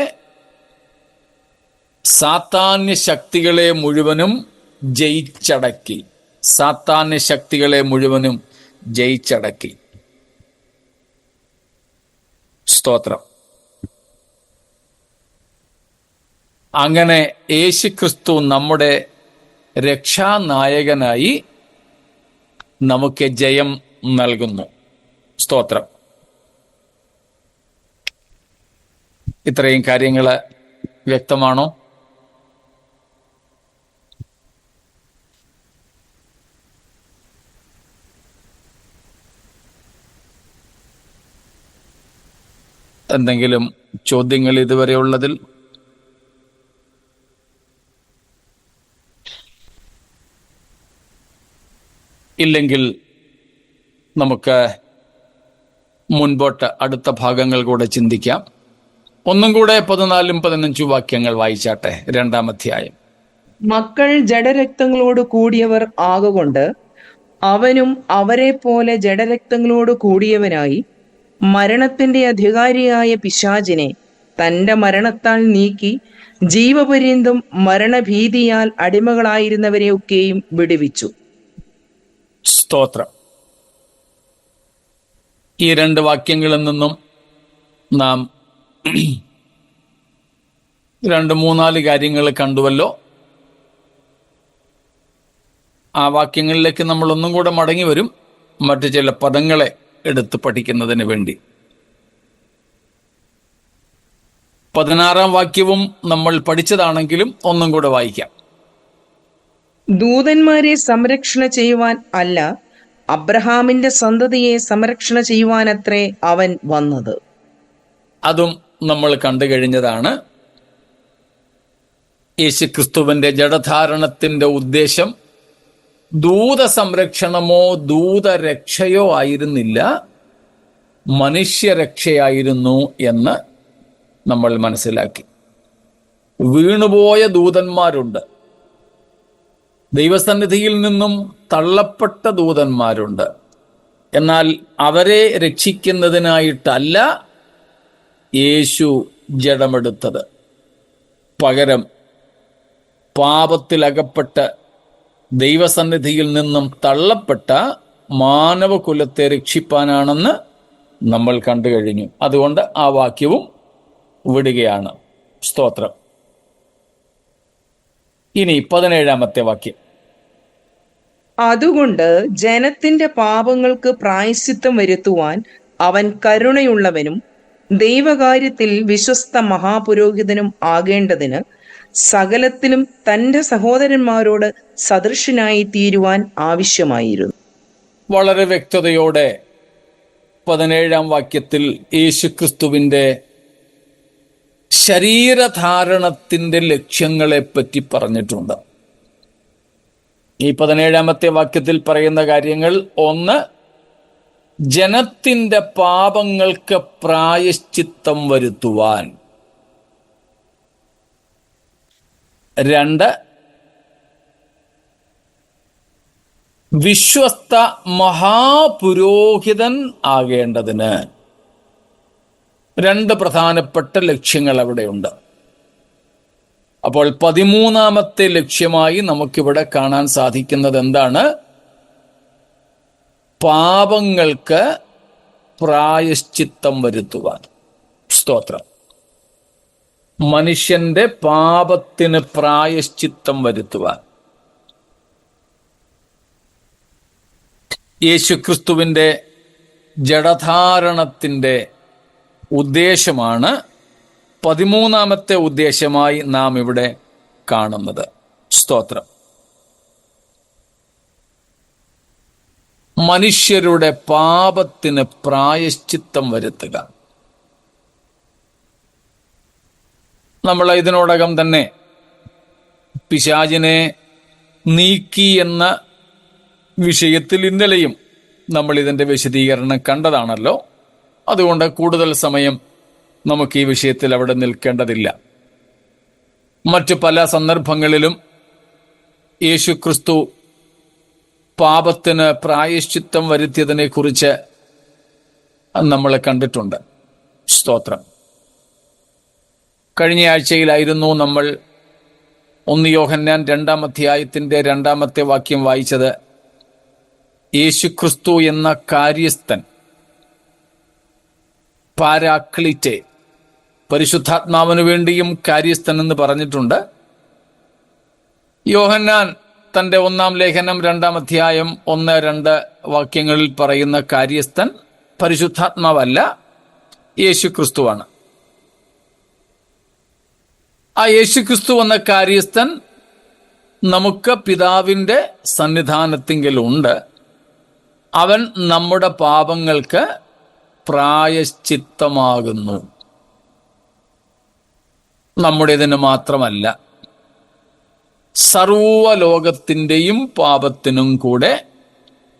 സാത്താന്യ ശക്തികളെ മുഴുവനും ജയിച്ചടക്കി. സാത്താന്യ ശക്തികളെ മുഴുവനും ജയിച്ചടക്കി. സ്തോത്രം. അങ്ങനെ യേശുക്രിസ്തു നമ്മുടെ രക്ഷാനായകനായി നമുക്ക് ജയം നൽകുന്നു. സ്തോത്രം. ഇത്രയും കാര്യങ്ങൾ വ്യക്തമാണോ? എന്തെങ്കിലും ചോദ്യങ്ങൾ ഇതുവരെ ഉള്ളതിൽ? ഇല്ലെങ്കിൽ നമുക്ക് മുൻപോട്ട് അടുത്ത ഭാഗങ്ങൾ കൂടെ ചിന്തിക്കാം. ഒന്നും കൂടെ 14ഉം 15ഉം വാക്യങ്ങൾ വായിച്ചാട്ടെ. 2-ാം അധ്യായം. മക്കൾ ജഡരക്തങ്ങളോട് കൂടിയവർ ആകൊണ്ട് അവനും അവരെ പോലെ ജഡരക്തങ്ങളോട് കൂടിയവനായി മരണത്തിന്റെ അധികാരിയായ പിശാചിനെ തന്റെ മരണത്താൽ നീക്കി ജീവപര്യന്തം മരണഭീതിയാൽ അടിമകളായിരുന്നവരെയൊക്കെയും വിടുവിച്ചു. സ്തോത്രം. ഈ 2 വാക്യങ്ങളിൽ നിന്നും നാം 2-3-4 കാര്യങ്ങൾ കണ്ടുവല്ലോ. ആ വാക്യങ്ങളിലേക്ക് നമ്മൾ ഒന്നും കൂടെ മടങ്ങി വരും, മറ്റു ചില പദങ്ങളെ എടുത്ത് പഠിക്കുന്നതിന് വേണ്ടി. 16-ാം വാക്യവും നമ്മൾ പഠിച്ചതാണെങ്കിലും ഒന്നും കൂടെ വായിക്കാം. ദൂതന്മാരെ സംരക്ഷണ ചെയ്യുവാൻ അല്ല, അബ്രഹാമിന്റെ സന്തതിയെ സംരക്ഷണ ചെയ്യുവാനത്രേ അവൻ വന്നത്. അതും നമ്മൾ കണ്ടു കഴിഞ്ഞതാണ്. യേശുക്രിസ്തുവിന്റെ ജഡധാരണത്തിന്റെ ഉദ്ദേശം ദൂത സംരക്ഷണമോ ദൂതരക്ഷയോ ആയിരുന്നില്ല, മനുഷ്യരക്ഷയായിരുന്നു എന്ന് നമ്മൾ മനസ്സിലാക്കി. വീണുപോയ ദൂതന്മാരുണ്ട്, ദൈവസന്നിധിയിൽ നിന്നും തള്ളപ്പെട്ട ദൂതന്മാരുണ്ട്. എന്നാൽ അവരെ രക്ഷിക്കുന്നതിനായിട്ടല്ല യേശു ജഡമെടുത്തത്. പകരം പാപത്തിലകപ്പെട്ട് ദൈവസന്നിധിയിൽ നിന്നും തള്ളപ്പെട്ട മാനവകുലത്തെ രക്ഷിപ്പാനാണെന്ന് നമ്മൾ കണ്ടു കഴിഞ്ഞു. അതുകൊണ്ട് ആ വാക്യവും വിടുകയാണ്. സ്തോത്രം. ഇനി 17-ാമത്തെ വാക്യം. അതുകൊണ്ട് ജനത്തിന്റെ പാപങ്ങൾക്ക് പ്രായശ്ചിത്തം വരുത്തുവാൻ അവൻ കരുണയുള്ളവനും ദൈവകാര്യത്തിൽ വിശ്വസ്ത മഹാപുരോഹിതനും ആകേണ്ടതിന് സകലത്തിലും തന്റെ സഹോദരന്മാരോട് സദൃശനായി തീരുവാൻ ആവശ്യമായിരുന്നു. വളരെ വ്യക്തതയോടെ 17-ാം വാക്യത്തിൽ യേശുക്രിസ്തുവിന്റെ ശരീരധാരണത്തിന്റെ ലക്ഷ്യങ്ങളെപ്പറ്റി പറഞ്ഞിട്ടുണ്ട്. ഈ 17-ാമത്തെ വാക്യത്തിൽ പറയുന്ന കാര്യങ്ങൾ: 1, ജനത്തിന്റെ പാപങ്ങൾക്ക് പ്രായശ്ചിത്തം വരുത്തുവാൻ. 2, വിശ്വസ്ത മഹാപുരോഹിതൻ ആകേണ്ടതിന്. 2 പ്രധാനപ്പെട്ട ലക്ഷ്യങ്ങൾ അവിടെയുണ്ട്. അപ്പോൾ 13-ാമത്തെ ലക്ഷ്യമായി നമുക്കിവിടെ കാണാൻ സാധിക്കുന്നത് എന്താണ്? പാപങ്ങൾക്ക് പ്രായശ്ചിത്തം വരുത്തുവാൻ. സ്തോത്രം. മനുഷ്യന്റെ പാപത്തിന് പ്രായശ്ചിത്തം വരുത്തുവാൻ. യേശുക്രിസ്തുവിന്റെ ജഡധാരണത്തിന്റെ ഉദ്ദേശമാണ് 13-ാമത്തെ ഉദ്ദേശമായി നാം ഇവിടെ കാണുന്നത്. സ്തോത്രം. മനുഷ്യരുടെ പാപത്തിന് പ്രായശ്ചിത്തം വരുത്തുക. നമ്മൾ ഇതിനോടകം തന്നെ പിശാചിനെ നീക്കി എന്ന വിഷയത്തിൽ ഇന്നലെയും നമ്മൾ ഇതിൻ്റെ വിശദീകരണം കണ്ടതാണല്ലോ. അതുകൊണ്ട് കൂടുതൽ സമയം നമുക്ക് ഈ വിഷയത്തിൽ അവിടെ നിൽക്കേണ്ടതില്ല. മറ്റു പല സന്ദർഭങ്ങളിലും യേശുക്രിസ്തു പാപത്തിന് പ്രായശ്ചിത്തം വരുത്തിയതിനെ കുറിച്ച് നമ്മൾ കണ്ടിട്ടുണ്ട്. സ്തോത്രം. കഴിഞ്ഞ ആഴ്ചയിലായിരുന്നു നമ്മൾ 1 യോഹന്നാൻ 2-ാം അധ്യായത്തിന്റെ 2-ാമത്തെ വാക്യം വായിച്ചത്. യേശുക്രിസ്തു എന്ന കാര്യസ്ഥൻ, പാരാക്ലിറ്റെ, പരിശുദ്ധാത്മാവിനു വേണ്ടിയും കാര്യസ്ഥൻ എന്ന് പറഞ്ഞിട്ടുണ്ട്. യോഹന്നാൻ തന്റെ 1-ാം ലേഖനം 2-ാം അധ്യായം 1-2 വാക്യങ്ങളിൽ പറയുന്ന കാര്യസ്ഥൻ പരിശുദ്ധാത്മാവല്ല, യേശുക്രിസ്തുവാണ്. ആ യേശുക്രിസ്തു എന്ന കാര്യസ്ഥൻ നമുക്ക് പിതാവിന്റെ സന്നിധാനത്തിങ്കലുണ്ട്. അവൻ നമ്മുടെ പാപങ്ങൾക്ക് പ്രായശ്ചിത്തമാകുന്നു. നമ്മുടേതിന് മാത്രമല്ല, സർവ്വലോകത്തിന്റെയും പാപത്തിനും കൂടെ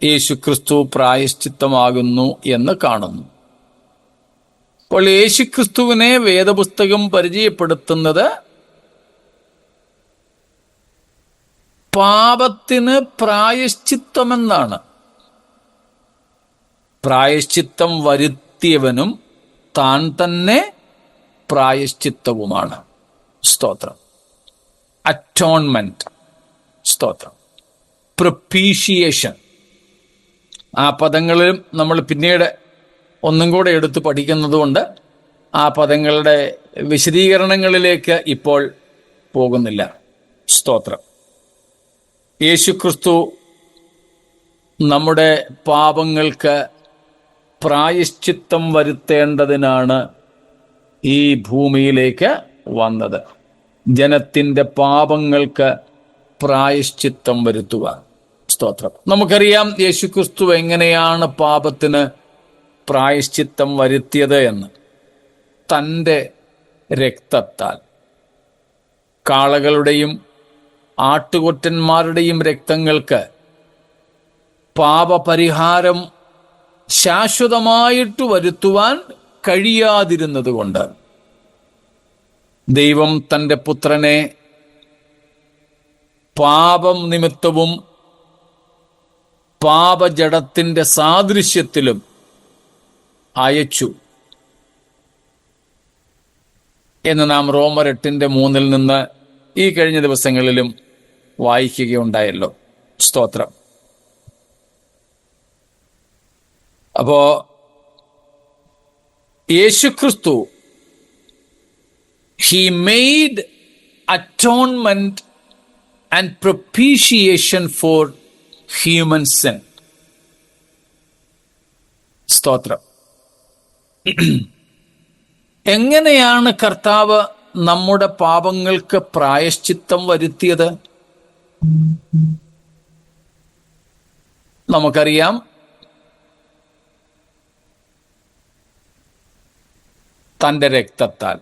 യേശുക്രിസ്തു പ്രായശ്ചിത്തമാകുന്നു എന്ന് കാണുന്നു. അപ്പോൾ യേശുക്രിസ്തുവിനെ വേദപുസ്തകം പരിചയപ്പെടുത്തുന്നത് പാപത്തിന് പ്രായശ്ചിത്തമെന്നാണ്. പ്രായശ്ചിത്തം വരുത്തിയവനും താൻ തന്നെ പ്രായശ്ചിത്തവുമാണ്. സ്തോത്രം. അറ്റോൺമെന്റ്. സ്തോത്രം. പ്രൊപ്പീഷിയേഷൻ. ആ പദങ്ങളിലും നമ്മൾ പിന്നീട് ഒന്നും കൂടെ എടുത്ത് പഠിക്കുന്നത് കൊണ്ട് ആ പദങ്ങളുടെ വിശദീകരണങ്ങളിലേക്ക് ഇപ്പോൾ പോകുന്നില്ല. സ്തോത്രം. യേശുക്രിസ്തു നമ്മുടെ പാപങ്ങൾക്ക് പ്രായശ്ചിത്തം വരുത്തേണ്ടതിനാണ് ഈ ഭൂമിയിലേക്ക് വന്നത്. ജനത്തിൻ്റെ പാപങ്ങൾക്ക് പ്രായശ്ചിത്തം വരുത്തുക. സ്തോത്രം. നമുക്കറിയാം യേശുക്രിസ്തു എങ്ങനെയാണ് പാപത്തിന് പ്രായശ്ചിത്തം വരുത്തിയത് എന്ന്. തൻ്റെ രക്തത്താൽ, കാളകളുടെയും ആട്ടുകൊറ്റന്മാരുടെയും രക്തങ്ങൾക്ക് പാപപരിഹാരം ശാശ്വതമായിട്ട് വരുത്തുവാൻ കഴിയാതിരുന്നത് കൊണ്ട് ദൈവം തൻ്റെ പുത്രനെ പാപം നിമിത്തവും പാപജഡത്തിൻ്റെ സാദൃശ്യത്തിലും അയച്ചു എന്ന് നാം റോമർ 8:3 നിന്ന് ഈ കഴിഞ്ഞ ദിവസങ്ങളിലും വായിക്കുകയുണ്ടായല്ലോ. സ്തോത്രം. അപ്പോ യേശുക്രിസ്തു he made atonement and propitiation for human sin. സ്തോത്രം. എങ്ങനെയാണ് കർത്താവ് നമ്മുടെ പാപങ്ങൾക്ക് പ്രായശ്ചിത്തം വരുത്തിയത്? നമുക്കറിയാം, തൻ്റെ രക്തത്താൽ.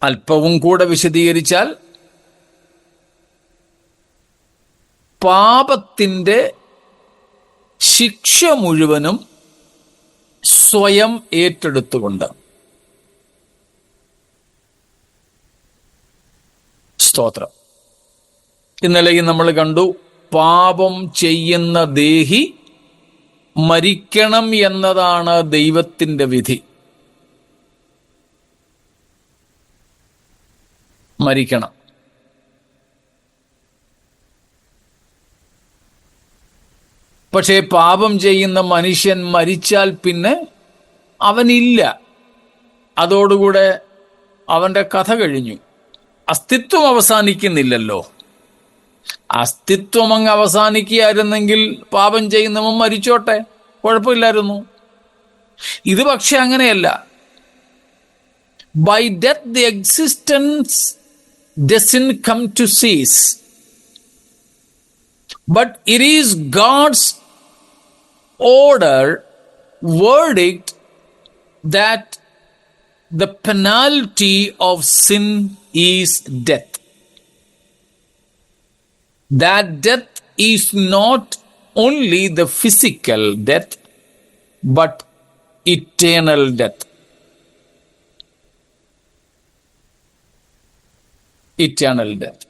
അല്പവും കൂടെ വിശദീകരിച്ചാൽ, പാപത്തിൻ്റെ ശിക്ഷ മുഴുവനും സ്വയം ഏറ്റെടുത്തുകൊണ്ട്. സ്തോത്രം. ഇന്നലെയും നമ്മൾ കണ്ടു, പാപം ചെയ്യുന്ന ദേഹി മരിക്കണം എന്നതാണ് ദൈവത്തിൻ്റെ വിധി. മരിക്കണം. പക്ഷേ പാപം ചെയ്യുന്ന മനുഷ്യൻ മരിച്ചാൽ പിന്നെ അവനില്ല. അതോടുകൂടെ അവൻ്റെ കഥ കഴിഞ്ഞു. അസ്തിത്വം അവസാനിക്കുന്നില്ലല്ലോ. അസ്തിത്വം അങ്ങ് അവസാനിക്കുകയായിരുന്നെങ്കിൽ പാപം ചെയ്യുന്നവൻ മരിച്ചോട്ടെ, കുഴപ്പമില്ലായിരുന്നു. ഇത് പക്ഷെ അങ്ങനെയല്ല. By death the existence doesn't come to cease, but it is God's order, verdict, that the penalty of sin is death. That death is not only the physical death, but eternal death. Eternal death.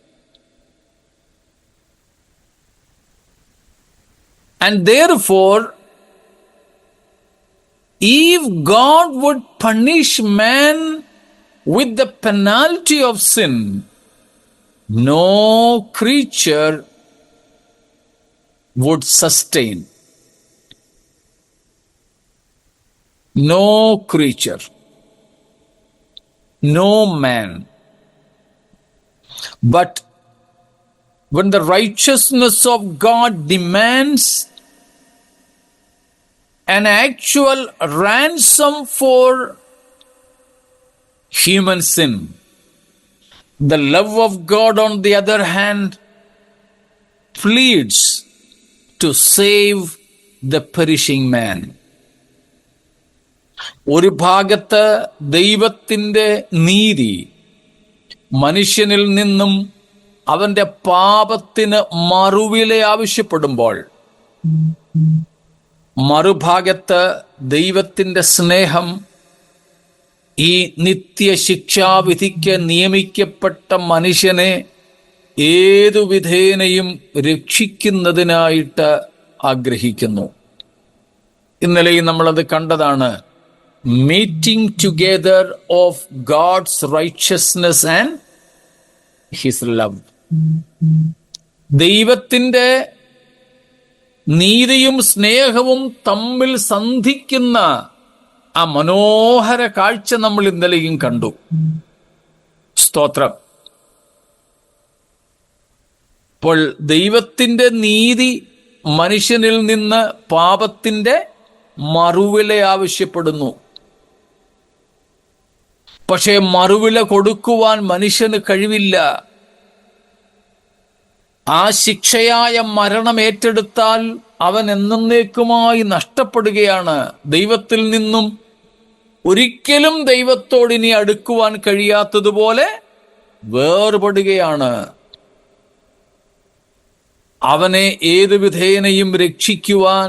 And therefore, if God would punish man with the penalty of sin, no creature would sustain. No creature, no man. But when the righteousness of God demands an actual ransom for human sin, the love of God, on the other hand, pleads to save the perishing man. ഒരു ഭാഗത്ത് ദൈവത്തിൻ്റെ നീതി മനുഷ്യനിൽ നിന്നും അവന്റെ പാപത്തിന് മറുവില ആവശ്യപ്പെടുമ്പോൾ, മറുഭാഗത്ത് ദൈവത്തിൻ്റെ സ്നേഹം ഈ നിത്യശിക്ഷാവിധിക്ക് നിയമിക്കപ്പെട്ട മനുഷ്യനെ ഏതു വിധേനയും രക്ഷിക്കുന്നതിനായിട്ട് ആഗ്രഹിക്കുന്നു. ഇന്നലെയും നമ്മളത് കണ്ടതാണ്. Meeting together of God's righteousness and his love. ദൈവത്തിൻ്റെ നീതിയും സ്നേഹവും തമ്മിൽ സന്ധിക്കുന്ന ആ മനോഹര കാഴ്ച നമ്മൾ ഇന്നലെയും കണ്ടു. സ്തോത്രം. അപ്പോൾ ദൈവത്തിന്റെ നീതി മനുഷ്യനിൽ നിന്ന് പാപത്തിന്റെ മറുവില ആവശ്യപ്പെടുന്നു. പക്ഷേ മറുവില കൊടുക്കുവാൻ മനുഷ്യന് കഴിവില്ല. ആ ശിക്ഷയായ മരണം ഏറ്റെടുത്താൽ അവൻ എന്നേക്കുമായി നഷ്ടപ്പെടുകയാണ്. ദൈവത്തിൽ നിന്നും ഒരിക്കലും ദൈവത്തോട് ഇനി അടുക്കുവാൻ കഴിയാത്തതുപോലെ വേർപെടുകയാണ്. അവനെ ഏതു വിധേനയും രക്ഷിക്കുവാൻ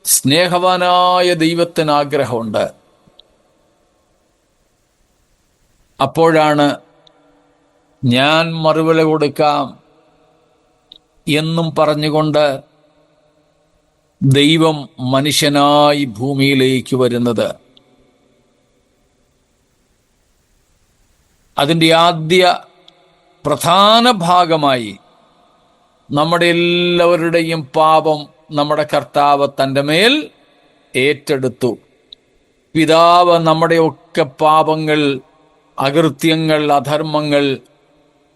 സ്നേഹവാനായ ദൈവത്തിന് ആഗ്രഹമുണ്ട്. അപ്പോഴാണ് ഞാൻ മറുവില കൊടുക്കാം എന്നും പറഞ്ഞുകൊണ്ട് ദൈവം മനുഷ്യനായി ഭൂമിയിലേക്ക് വരുന്നത്. അതിൻ്റെ ആദ്യ പ്രധാന ഭാഗമായി നമ്മുടെ എല്ലാവരുടെയും പാപം നമ്മുടെ കർത്താവ് തൻ്റെ മേൽ ഏറ്റെടുത്തു. പിതാവ് നമ്മുടെയൊക്കെ പാപങ്ങൾ, അകൃത്യങ്ങൾ, അധർമ്മങ്ങൾ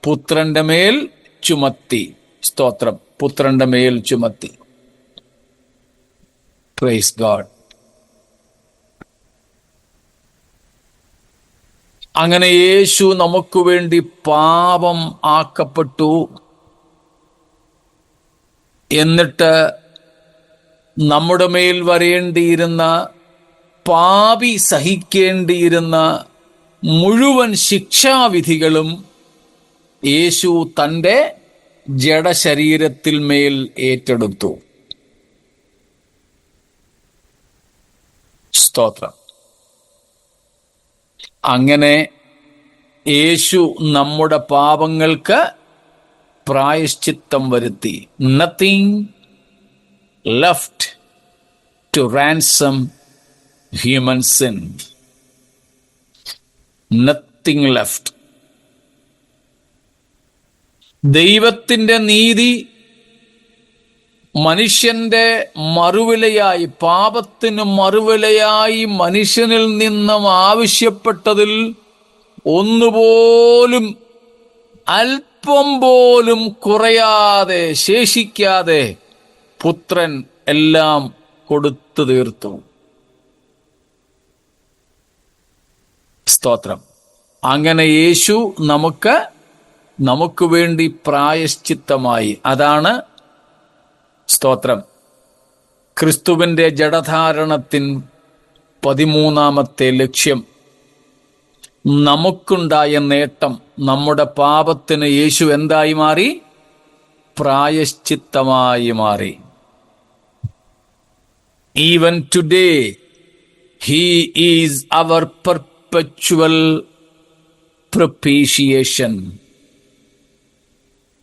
പുത്രന്റെ മേൽ ചുമത്തി. സ്തോത്രം. പുത്രന്റെ മേൽ ചുമത്തി. Praise God. അങ്ങനെ യേശു നമുക്ക് വേണ്ടി പാപം ആക്കപ്പെട്ടു. എന്നിട്ട് നമ്മുടെ മേൽ വരേണ്ടിയിരുന്ന, പാപി സഹിക്കേണ്ടിയിരുന്ന മുഴുവൻ ശിക്ഷാവിധികളും യേശു തൻ്റെ ജഡശരീരത്തിൽ മേൽ ഏറ്റെടുത്തു. സ്തോത്രം. അങ്ങനെ യേശു നമ്മുടെ പാപങ്ങൾക്ക് പ്രായശ്ചിത്തം വരുത്തി. Nothing left to ransom human sin. Nothing left. ദൈവത്തിന്റെ നീതി മനുഷ്യന്റെ മറുവിലയായി, പാപത്തിന് മറുവിലയായി മനുഷ്യനിൽ നിന്നും ആവശ്യപ്പെട്ടതിൽ ഒന്നുപോലും, അല്പം പോലും കുറയാതെ, ശേഷിക്കാതെ പുത്രൻ എല്ലാം കൊടുത്തു തീർത്തു. സ്തോത്രം. അങ്ങനെ യേശു നമുക്ക് വേണ്ടി പ്രായശ്ചിത്തമായി. അതാണ് സ്തോത്രം ക്രിസ്തുവിന്റെ ജഡധാരണത്തിൻ 13ാമത്തെ ലക്ഷ്യം. നമുക്കുണ്ടായ നേട്ടം, നമ്മുടെ പാപത്തിന് യേശു എന്തായി മാറി? പ്രായശ്ചിത്തമായി മാറി. Even today he is our perpetual propitiation.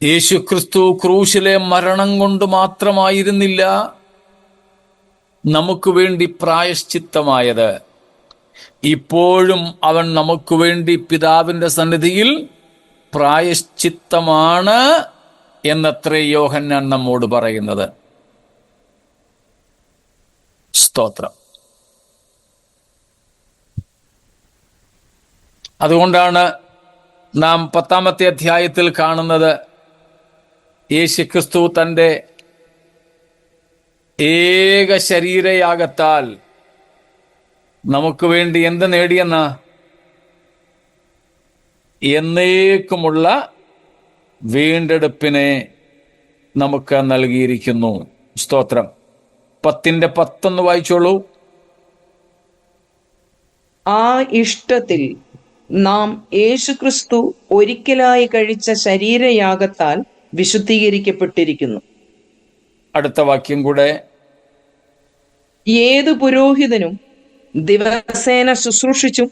Yesu Kristu ക്രൂശിലെ മരണം കൊണ്ട് മാത്രമായിരുന്നില്ല നമുക്ക് വേണ്ടി പ്രായശ്ചിത്തമായത്. ഇപ്പോഴും അവൻ നമുക്ക് വേണ്ടി പിതാവിന്റെ സന്നിധിയിൽ പ്രായശ്ചിത്തമാണ് എന്നത്രേ യോഹന്നാൻ നമ്മോട് പറയുന്നത്. സ്തോത്രം. അതുകൊണ്ടാണ് നാം 10ാമത്തെ അധ്യായത്തിൽ കാണുന്നത്, യേശുക്രിസ്തു തൻ്റെ ഏക ശരീരയാഗത്താൽ നമുക്ക് വേണ്ടി എന്ത് നേടിയെന്ന? എന്നേക്കുമുള്ള വീണ്ടെടുപ്പിനെ നമുക്ക് നൽകിയിരിക്കുന്നു. സ്തോത്രം. 10:10 വായിച്ചോളൂ. ആ ഇഷ്ടത്തിൽ നാം യേശുക്രിസ്തു ഒരിക്കലായി കഴിച്ച ശരീരയാഗത്താൽ വിശുദ്ധീകരിക്കപ്പെട്ടിരിക്കുന്നു. അടുത്ത വാക്യം കൂടെ. ഏതു പുരോഹിതനും ദിവസേന ശുശ്രൂഷിച്ചും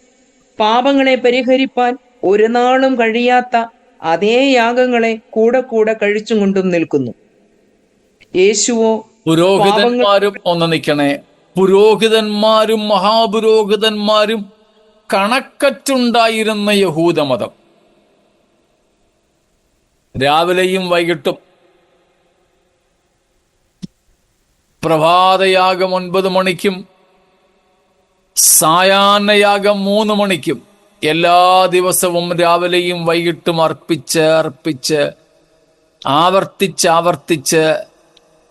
പാപങ്ങളെ പരിഹരിപ്പാൻ ഒരു നാളും കഴിയാത്ത അതേ യാഗങ്ങളെ കൂടെ കൂടെ കഴിച്ചും കൊണ്ടും നിൽക്കുന്നു. യേശുവോ പുരോഹിതന്മാരും, ഒന്ന് നിൽക്കണേ, പുരോഹിതന്മാരും മഹാപുരോഹിതന്മാരും കണക്കറ്റുണ്ടായിരുന്ന യഹൂദമതം. രാവിലെയും വൈകിട്ടും പ്രഭാതയാഗം 9 മണിക്കും സായാഹ്നയാഗം 3 മണിക്കും എല്ലാ ദിവസവും രാവിലെയും വൈകിട്ടും അർപ്പിച്ച് ആവർത്തിച്ച്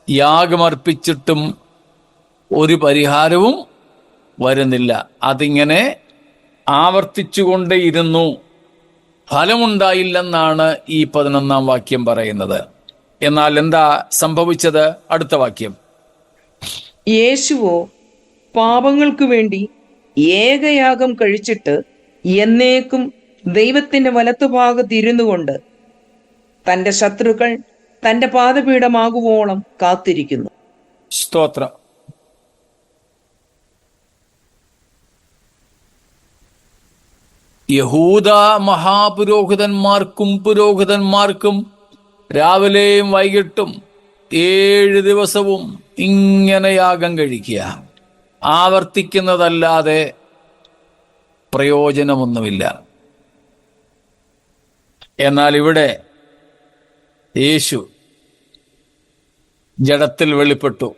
യാഗമർപ്പിച്ചിട്ടും ഒരു പരിഹാരവും വരുന്നില്ല. അതിങ്ങനെ ആവർത്തിച്ചുകൊണ്ടേയിരുന്നു, ഫലമുണ്ടായില്ലെന്നാണ് ഈ 11-ാം വാക്യം പറയുന്നത്. എന്നാൽ എന്താ സംഭവിച്ചത്? അടുത്ത വാക്യം: യേശുവോ പാപങ്ങൾക്കു വേണ്ടി ഏകയാഗം കഴിച്ചിട്ട് എന്നേക്കും ദൈവത്തിന്റെ വലത്തുഭാഗത്തിരുന്നു കൊണ്ട് തന്റെ ശത്രുക്കൾ തന്റെ പാദപീഠമാകുവോളം കാത്തിരിക്കുന്നു. സ്തോത്രം. യഹൂദ പുരോഹിതന്മാർക്കും രാവിലെയും വൈകിട്ടും 7 ദിവസവും ഇങ്ങനെ യാഗം കഴിക്കുക, ആവർത്തിക്കുന്നതല്ലാതെ പ്രയോജനമൊന്നുമില്ല. എന്നാൽ ഇവിടെ യേശു ജഡത്തിൽ വെളിപ്പെട്ടു.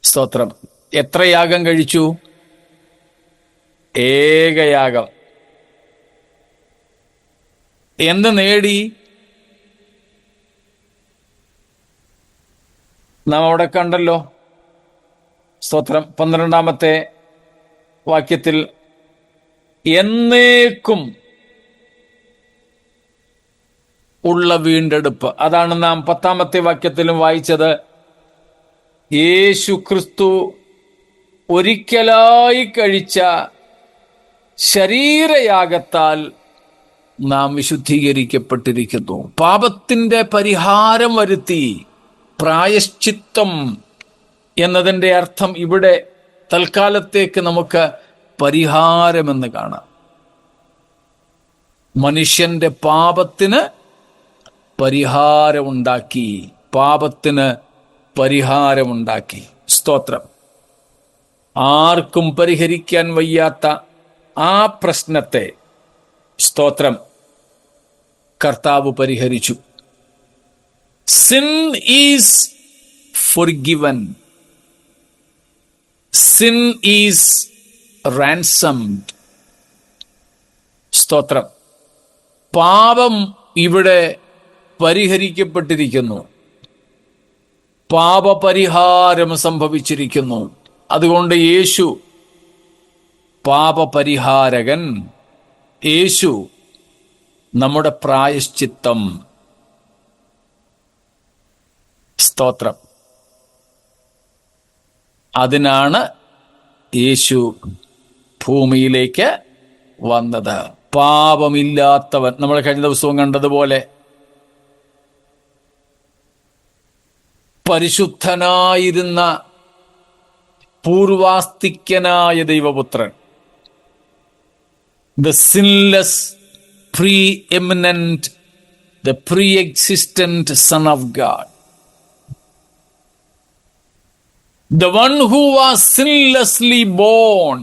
സ്തോത്രം. എത്ര യാഗം കഴിച്ചു? ഏകയാഗം. എന്ത് നേടി? നാം അവിടെ കണ്ടല്ലോ. സ്തോത്രം. 12-ാമത്തെ വാക്യത്തിൽ എന്നേക്കും ഉള്ള വീണ്ടെടുപ്പ്. അതാണ് നാം 10-ാമത്തെ വാക്യത്തിലും വായിച്ചത്. യേശു ക്രിസ്തു ഒരിക്കലായി കഴിച്ച ശരീരയാഗത്താൽ നാം വിശുദ്ധീകരിക്കപ്പെട്ടിരിക്കുന്നു. പാപത്തിന്റെ പരിഹാരം വരുത്തി. പ്രായശ്ചിത്തം എന്നതിൻ്റെ അർത്ഥം ഇവിടെ തൽക്കാലത്തേക്ക് നമുക്ക് പരിഹാരമെന്ന് കാണാം. മനുഷ്യന്റെ പാപത്തിന് പരിഹാരമുണ്ടാക്കി. സ്തോത്രം. ആർക്കും പരിഹരിക്കാൻ വയ്യാത്ത ആ പ്രശ്നത്തെ, സ്തോത്രം, കർത്താവ് പരിഹരിച്ചു. Sin is forgiven. Sin is ransomed. സ്തോത്രം. പാപം ഇവിടെ പരിഹരിക്കപ്പെട്ടിരിക്കുന്നു. പാപപരിഹാരം സംഭവിച്ചിരിക്കുന്നു. അതുകൊണ്ട് യേശു പാപപരിഹാരകൻ. യേശു നമ്മുടെ പ്രായശ്ചിത്തം. സ്തോത്രം. അതിനാണ് യേശു ഭൂമിയിലേക്ക് വന്നത്. പാപമില്ലാത്തവൻ. നമ്മൾ കഴിഞ്ഞ ദിവസവും കണ്ടതുപോലെ പരിശുദ്ധനായിരുന്ന പൂർവാസ്തിക്യനായ ദൈവപുത്രൻ, the sinless, preeminent, the pre-existent Son of God, the one who was sinlessly born,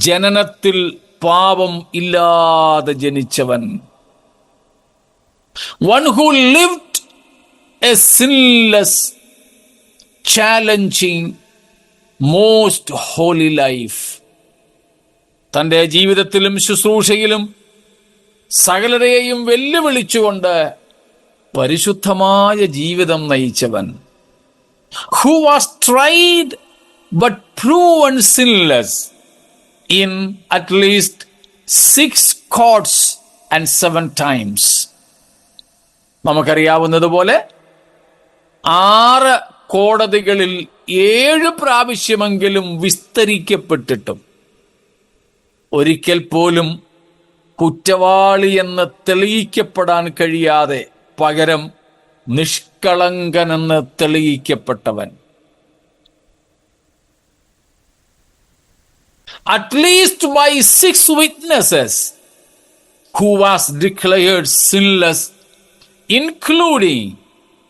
ജനനത്തിൽ പാപം ഇല്ലാതെ ജനിച്ചവൻ, one who lived a sinless, challenging, most holy life. തൻ്റെ ജീവിതത്തിലും ശുശ്രൂഷയിലും സകലരെയും വെല്ലുവിളിച്ചുകൊണ്ട് പരിശുദ്ധമായ ജീവിതം നയിച്ചവൻ, who was tried but proven sinless in at least 6 courts and 7 times. നമുക്കറിയാവുന്നതുപോലെ 6 കോടതികളിൽ 7 പ്രാവശ്യമെങ്കിലും വിസ്തരിക്കപ്പെട്ടിട്ടും ഒരിക്കൽ പോലും കുറ്റവാളി എന്ന് തെളിയിക്കപ്പെടാൻ കഴിയാതെ പകരം നിഷ്കളങ്കനെന്ന് തെളിയിക്കപ്പെട്ടവൻ. At least by 6 witnesses who was declared sinless, including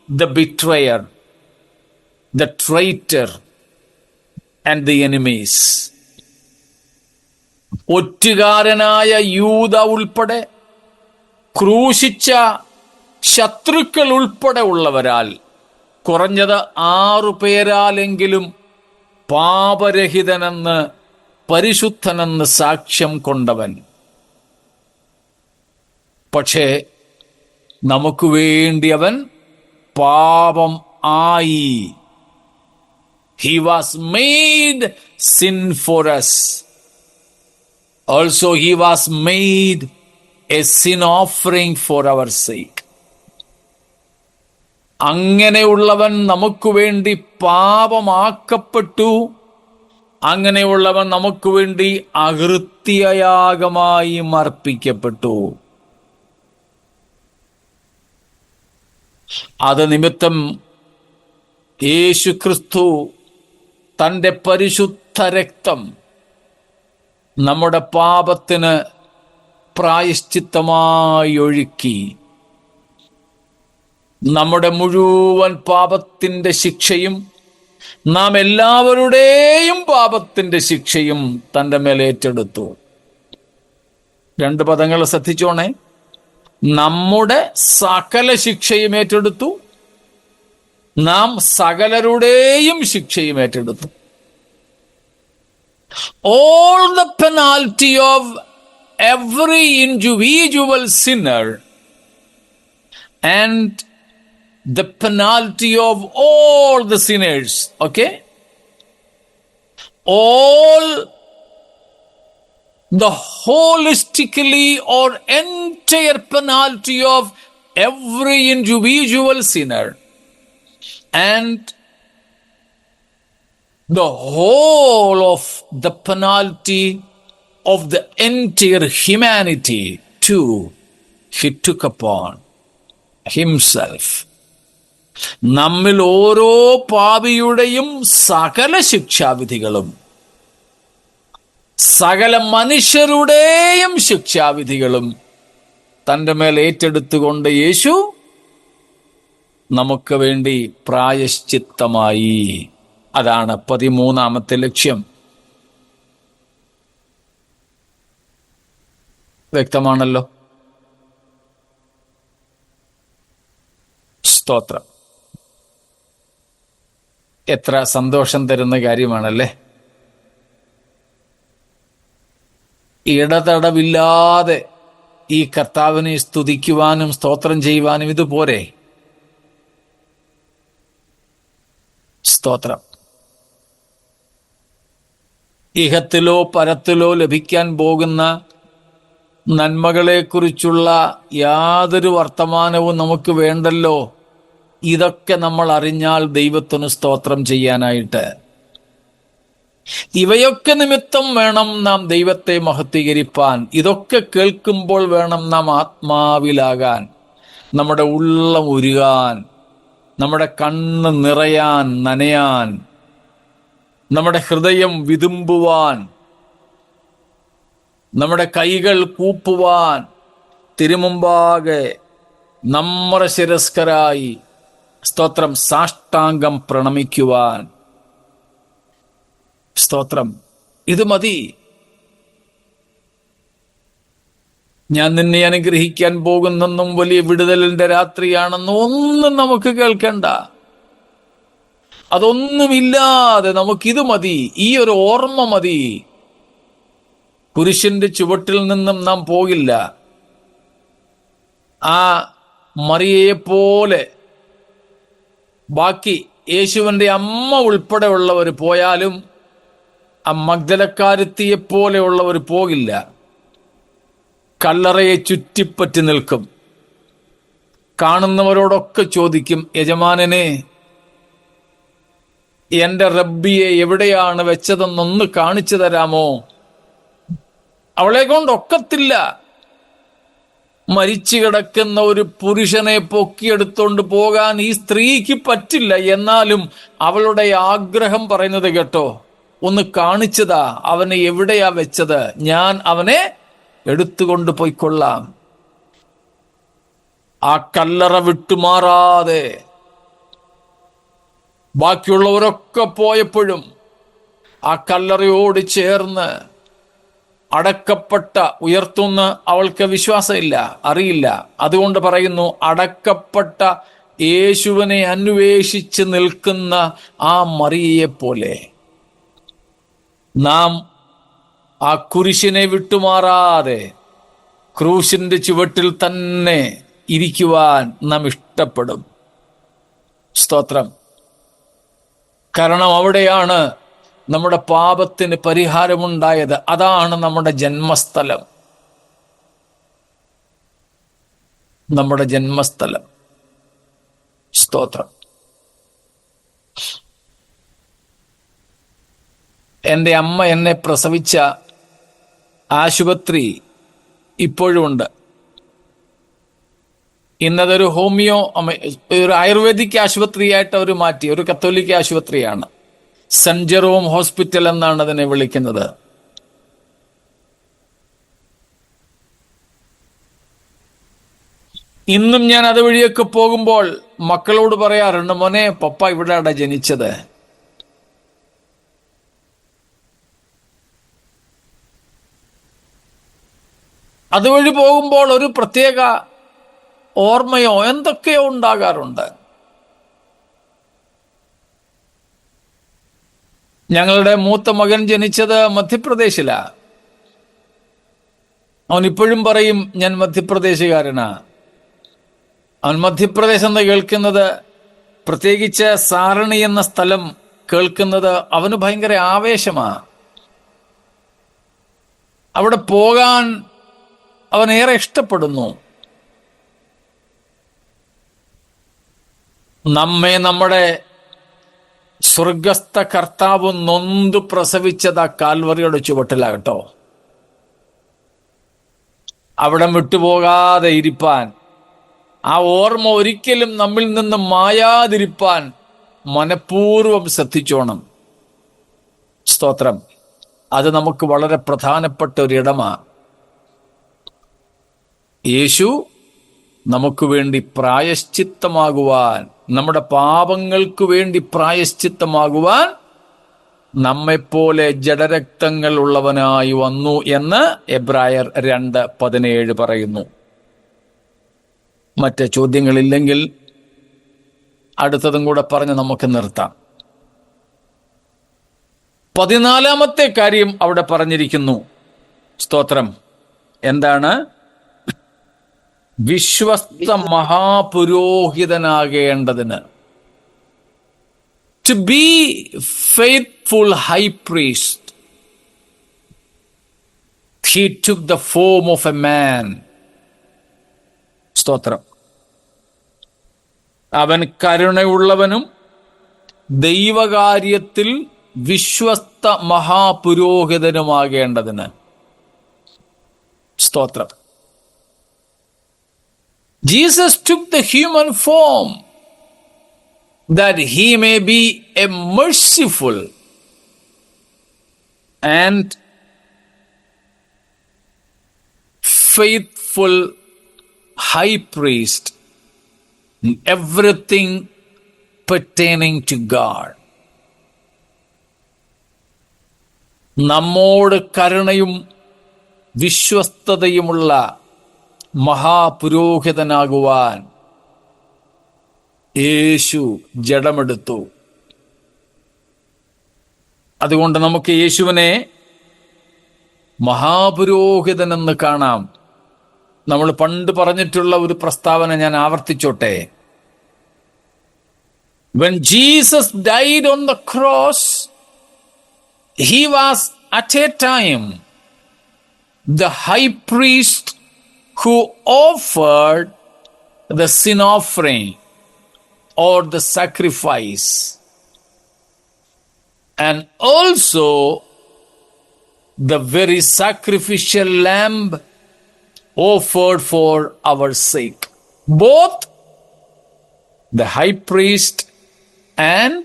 the betrayer, the traitor and the enemies. ഒറ്റുകാരനായ യൂദ ഉൾപ്പെടെ, ക്രൂശിച്ച ശത്രുക്കൾ ഉൾപ്പെടെ ഉള്ളവരാൽ, കുറഞ്ഞത് 6 പേരാലെങ്കിലും പാപരഹിതനെന്ന് പരിശുദ്ധനെന്ന് സാക്ഷ്യം കൊണ്ടവൻ. പക്ഷേ നമുക്ക് വേണ്ടി അവൻ പാപം ആയി. He was made sin for us. Also he was made a sin offering for our sake. അങ്ങനെയുള്ളവൻ നമുക്ക് വേണ്ടി പാപമാക്കപ്പെട്ടു. അങ്ങനെയുള്ളവൻ നമുക്ക് വേണ്ടി അകൃത്യയാഗമായി അർപ്പിക്കപ്പെട്ടു. അത് നിമിത്തം യേശുക്രിസ്തു തൻ്റെ പരിശുദ്ധ രക്തം നമ്മുടെ പാപത്തിന് പ്രായശ്ചിത്തമായി ഒഴുക്കി നമ്മുടെ മുഴുവൻ പാപത്തിൻ്റെ ശിക്ഷയും നാം എല്ലാവരുടെയും പാപത്തിൻ്റെ ശിക്ഷയും തൻ്റെ മേൽ ഏറ്റെടുത്തു. 2 പദങ്ങൾ ശ്രദ്ധിച്ചോണേ. നമ്മുടെ സകല ശിക്ഷയും ഏറ്റെടുത്തു, നാം സകലരുടെയും ശിക്ഷയും ഏറ്റെടുത്തു. All the penalty of every individual sinner and the penalty of all the sinners, okay? All the holistically or entire penalty of every individual sinner and the whole of the penalty of the entire humanity too he took upon himself. നമ്മിൽ ഓരോ പാപിയുടെയും സകല ശിക്ഷാവിധികളും സകല മനുഷ്യരുടെയും ശിക്ഷാവിധികളും തൻ്റെ മേൽ ഏറ്റെടുത്തുകൊണ്ട് യേശു നമുക്ക് വേണ്ടി പ്രായശ്ചിത്തമായി. അതാണ് 13ാമത്തെ ലക്ഷ്യം. വ്യക്തമാണല്ലോ. സ്തോത്രം. എത്ര സന്തോഷം തരുന്ന കാര്യമാണല്ലേ. ഇടതടവില്ലാതെ ഈ കർത്താവിനെ സ്തുതിക്കുവാനും സ്തോത്രം ചെയ്യുവാനും ഇതുപോരെ. സ്തോത്രം. ഇഹത്തിലോ പരത്തിലോ ലഭിക്കാൻ പോകുന്ന നന്മകളെക്കുറിച്ചുള്ള യാതൊരു വർത്തമാനവും നമുക്ക് വേണ്ടല്ലോ. ഇതൊക്കെ നമ്മൾ അറിഞ്ഞാൽ ദൈവത്തിന് സ്തോത്രം ചെയ്യാനായിട്ട്. ഇവയൊക്കെ നിമിത്തം വേണം നാം ദൈവത്തെ മഹത്വീകരിപ്പാൻ. ഇതൊക്കെ കേൾക്കുമ്പോൾ വേണം നാം ആത്മാവിലാകാൻ, നമ്മുടെ ഉള്ളം ഉരുകാൻ, നമ്മുടെ കണ്ണ് നിറയാൻ, നനയാൻ, നമ്മുടെ ഹൃദയം വിതുമ്പുവാൻ, നമ്മുടെ കൈകൾ കൂപ്പുവാൻ, തിരുമുമ്പാകെ നമ്മുടെ ശിരസ്കരായി സ്തോത്രം സാഷ്ടാംഗം പ്രണമിക്കുവാൻ. സ്തോത്രം. ഇത് മതി. ഞാൻ നിന്നെ അനുഗ്രഹിക്കാൻ പോകുന്നെന്നും വലിയ വിടുതലിന്റെ രാത്രിയാണെന്നും ഒന്നും നമുക്ക് കേൾക്കണ്ട. അതൊന്നുമില്ലാതെ നമുക്കിത് മതി. ഈ ഒരു ഓർമ്മ മതി. കുരിശിന്റെ ചുവട്ടിൽ നിന്നും നാം പോകില്ല. ആ മറിയയെ പോലെ ബാക്കി യേശുവിൻ്റെ അമ്മ ഉൾപ്പെടെ ഉള്ളവർ പോയാലും ആ മഗ്ദലക്കാരത്തിയെ പോലെയുള്ളവർ പോകില്ല. കല്ലറയെ ചുറ്റിപ്പറ്റി നിൽക്കും. കാണുന്നവരോടൊക്കെ ചോദിക്കും, യജമാനനെ, എന്റെ റബ്ബിയെ എവിടെയാണ് വെച്ചതെന്നൊന്ന് കാണിച്ചു തരാമോ? അവളെ കൊണ്ടൊക്കത്തില്ല. മരിച്ചു കിടക്കുന്ന ഒരു പുരുഷനെ പൊക്കിയെടുത്തോണ്ട് പോകാൻ ഈ സ്ത്രീക്ക് പറ്റില്ല. എന്നാലും അവളുടെ ആഗ്രഹം പറയുന്നത് കേട്ടോ, ഒന്ന് കാണിച്ചതാ, അവനെ എവിടെയാ വെച്ചത്, ഞാൻ അവനെ എടുത്തുകൊണ്ട് പോയിക്കൊള്ളാം. ആ കല്ലറ വിട്ടുമാറാതെ ബാക്കിയുള്ളവരൊക്കെ പോയപ്പോഴും ആ കല്ലറയോട് ചേർന്ന് അടക്കപ്പെട്ട ഉയർത്തുന്ന അവൾക്ക് വിശ്വാസമില്ല, അറിയില്ല. അതുകൊണ്ട് പറയുന്നു, അടക്കപ്പെട്ട യേശുവിനെ അന്വേഷിച്ച് നിൽക്കുന്ന ആ മറിയയെ പോലെ നാം ആ കുരിശിനെ വിട്ടുമാറാതെ ക്രൂശിന്റെ ചുവട്ടിൽ തന്നെ ഇരിക്കുവാൻ നാം ഇഷ്ടപ്പെടും. സ്തോത്രം. കാരണം അവിടെയാണ് നമ്മുടെ പാപത്തിന് പരിഹാരമുണ്ടായത്. അതാണ് നമ്മുടെ ജന്മസ്ഥലം. നമ്മുടെ ജന്മസ്ഥലം. സ്തോത്രം. എൻ്റെ അമ്മ എന്നെ പ്രസവിച്ച ആശുപത്രി ഇപ്പോഴും ഉണ്ട്. ഇന്നതൊരു ഒരു ആയുർവേദിക് ആശുപത്രിയായിട്ട് അവർ മാറ്റി. ഒരു കത്തോലിക്ക ആശുപത്രിയാണ്. സെന്റ് ജെറോം ഹോസ്പിറ്റൽ എന്നാണ് അതിനെ വിളിക്കുന്നത്. ഇന്നും ഞാൻ അതുവഴിയൊക്കെ പോകുമ്പോൾ മക്കളോട് പറയാറുണ്ട്, മോനെ, പപ്പ ഇവിടെയാണ് ജനിച്ചത്. അതുവഴി പോകുമ്പോൾ ഒരു പ്രത്യേക ഓർമ്മയോ എന്തൊക്കെയോ ഉണ്ടാകാറുണ്ട്. ഞങ്ങളുടെ മൂത്ത മകൻ ജനിച്ചത് മധ്യപ്രദേശിലാണ്. അവൻ ഇപ്പോഴും പറയും, ഞാൻ മധ്യപ്രദേശുകാരനാ. അവൻ മധ്യപ്രദേശ് എന്ന് കേൾക്കുന്നത്, പ്രത്യേകിച്ച് സാരണി എന്ന സ്ഥലം കേൾക്കുന്നത് അവന് ഭയങ്കര ആവേശമാണ്. അവിടെ പോകാൻ അവൻ ഏറെ ഇഷ്ടപ്പെടുന്നു. നമ്മെ നമ്മുടെ സ്വർഗസ്ഥ കർത്താവ് നൊന്ത് പ്രസവിച്ചത് ആ കാൽവറിയുടെ ചുവട്ടിലാകട്ടോ. അവിടെ വിട്ടുപോകാതെ ഇരിപ്പാൻ, ആ ഓർമ്മ ഒരിക്കലും നമ്മിൽ നിന്ന് മായാതിരിപ്പാൻ മനഃപൂർവ്വം ശ്രദ്ധിച്ചോണം. സ്തോത്രം. അത് നമുക്ക് വളരെ പ്രധാനപ്പെട്ട ഒരിടമാണ്. യേശു നമുക്ക് വേണ്ടി പ്രായശ്ചിത്തമാകുവാൻ, നമ്മുടെ പാപങ്ങൾക്ക് വേണ്ടി പ്രായശ്ചിത്തമാകുവാൻ നമ്മെപ്പോലെ ജഡരക്തങ്ങൾ ഉള്ളവനായി വന്നു എന്ന് എബ്രായർ 2:17 പറയുന്നു. മറ്റ് ചോദ്യങ്ങളില്ലെങ്കിൽ അടുത്തതും കൂടെ പറഞ്ഞ് നമുക്ക് നിർത്താം. 14ാമത്തെ കാര്യം അവിടെ പറഞ്ഞിരിക്കുന്നു. സ്തോത്രം. എന്താണ്? വിശ്വസ്ത മഹാപുരോഹിതനാകേണ്ടതിന്. To be faithful high priest, he took the form of a man. സ്തോത്രം. അവൻ കരുണയുള്ളവനും ദൈവകാര്യത്തിൽ വിശ്വസ്ത മഹാപുരോഹിതനുമാകേണ്ടതിന്. സ്തോത്രം. Jesus took the human form that he may be a merciful and faithful high priest in everything pertaining to God. നമ്മോട് കരുണയും വിശ്വസ്തതയുമുള്ള മഹാപുരോഹിതനാകുവാൻ യേശു ജഡമെടുത്തു. അതുകൊണ്ട് നമുക്ക് യേശുവിനെ മഹാപുരോഹിതനെന്ന് കാണാം. നമ്മൾ പണ്ട് പറഞ്ഞിട്ടുള്ള ഒരു പ്രസ്താവന ഞാൻ ആവർത്തിച്ചോട്ടെ. When Jesus died on the cross, he was at a time the high priest who offered the sin offering or the sacrifice, and also the very sacrificial lamb offered for our sake. Both the high priest and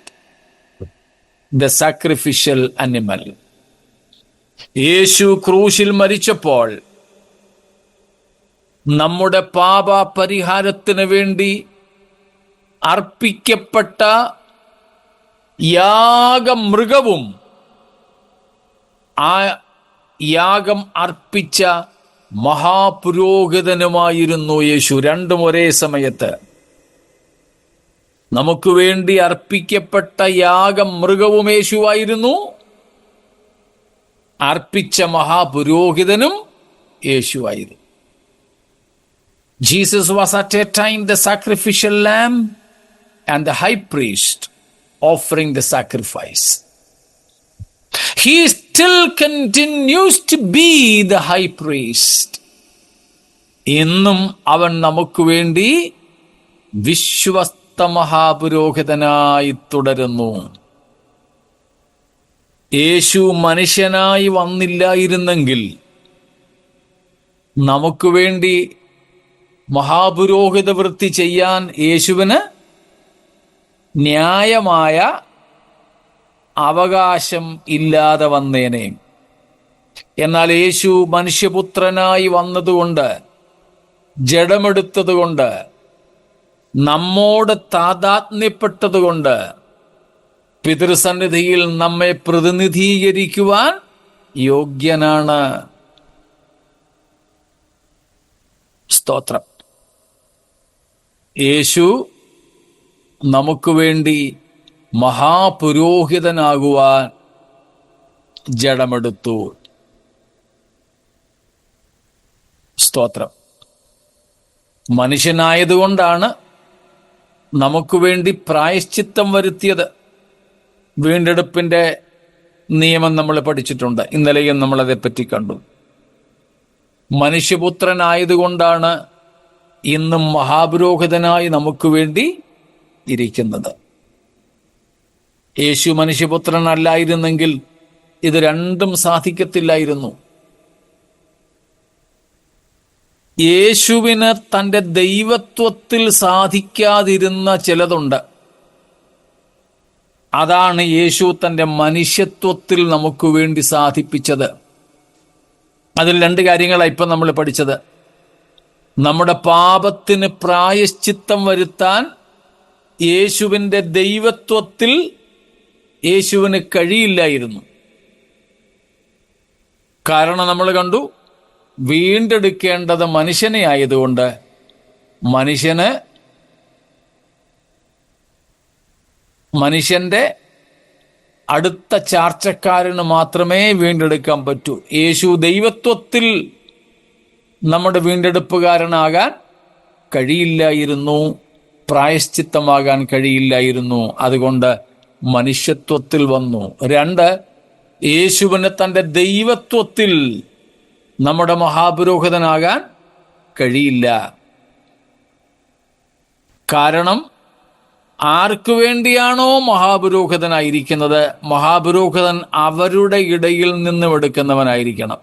the sacrificial animal. യേശു ക്രൂശിൽ മരിച്ചപ്പോൾ നമ്മുടെ പാപ പരിഹാരത്തിന് വേണ്ടി അർപ്പിക്കപ്പെട്ട യാഗമൃഗവും ആ യാഗം അർപ്പിച്ച മഹാപുരോഹിതനുമായിരുന്നു യേശു. രണ്ടും ഒരേ സമയത്ത്. നമുക്ക് വേണ്ടി അർപ്പിക്കപ്പെട്ട യാഗമൃഗവും യേശുവായിരുന്നു. അർപ്പിച്ച മഹാപുരോഹിതനും യേശുവായിരുന്നു. Jesus was at a time the sacrificial lamb and the high priest offering the sacrifice. He still continues to be the high priest. ഇന്നും അവൻ നമുക്ക് വേണ്ടി വിശ്വസ്ത മഹാപുരോഹിതനായി തുടരുന്നു. യേശു മനുഷ്യനായി വന്നില്ലായിരുന്നെങ്കിൽ നമുക്ക് വേണ്ടി മഹാപുരോഹിത വൃത്തി ചെയ്യാൻ യേശുവിന് ന്യായമായ അവകാശം ഇല്ലാതെ വന്നേനെ. എന്നാൽ യേശു മനുഷ്യപുത്രനായി വന്നതുകൊണ്ട്, ജഡമെടുത്തതുകൊണ്ട്, നമ്മോട് താദാത്മ്യപ്പെട്ടതുകൊണ്ട് പിതൃസന്നിധിയിൽ നമ്മെ പ്രതിനിധീകരിക്കുവാൻ യോഗ്യനാണ്. സ്തോത്രം. യേശു നമുക്ക് വേണ്ടി മഹാപുരോഹിതനാകുവാൻ ജഡമെടുത്തു. സ്തോത്രം. മനുഷ്യനായതുകൊണ്ടാണ് നമുക്ക് വേണ്ടി പ്രായശ്ചിത്തം വരുത്തിയത്. വീണ്ടെടുപ്പിന്റെ നിയമം നമ്മൾ പഠിച്ചിട്ടുണ്ട്. ഇന്നലെയും നമ്മളതേപ്പറ്റി കണ്ടു. മനുഷ്യപുത്രനായതുകൊണ്ടാണ് ഇന്നും മഹാപുരോഹിതനായി നമുക്ക് വേണ്ടി ഇരിക്കുന്നത്. യേശു മനുഷ്യപുത്രനല്ലായിരുന്നെങ്കിൽ ഇത് രണ്ടും സാധിക്കത്തില്ലായിരുന്നു. യേശുവിന് തൻ്റെ ദൈവത്വത്തിൽ സാധിക്കാതിരുന്ന ചിലതുണ്ട്. അതാണ് യേശു തൻ്റെ മനുഷ്യത്വത്തിൽ നമുക്ക് വേണ്ടി സാധിപ്പിച്ചത്. അതിൽ രണ്ട് കാര്യങ്ങളാണ് ഇപ്പം നമ്മൾ പഠിച്ചത്. നമ്മുടെ പാപത്തിന് പ്രായശ്ചിത്തം വരുത്താൻ യേശുവിൻ്റെ ദൈവത്വത്തിൽ യേശുവിന് കഴിയില്ലായിരുന്നു. കാരണം നമ്മൾ കണ്ടു, വീണ്ടെടുക്കേണ്ടത് മനുഷ്യനെ ആയതുകൊണ്ട് മനുഷ്യന്റെ അടുത്ത ചാർച്ചക്കാരന് മാത്രമേ വീണ്ടെടുക്കാൻ പറ്റൂ. യേശു ദൈവത്വത്തിൽ നമ്മുടെ വീണ്ടെടുപ്പുകാരനാകാൻ കഴിയില്ലായിരുന്നു, പ്രായശ്ചിത്തമാകാൻ കഴിയില്ലായിരുന്നു. അതുകൊണ്ട് മനുഷ്യത്വത്തിൽ വന്നു. രണ്ട്, യേശുവിന് തൻ്റെ ദൈവത്വത്തിൽ നമ്മുടെ മഹാപുരോഹിതനാകാൻ കഴിയില്ല. കാരണം ആർക്കു വേണ്ടിയാണോ മഹാപുരോഹിതനായിരിക്കുന്നത്, മഹാപുരോഹിതൻ അവരുടെ ഇടയിൽ നിന്നും എടുക്കുന്നവനായിരിക്കണം.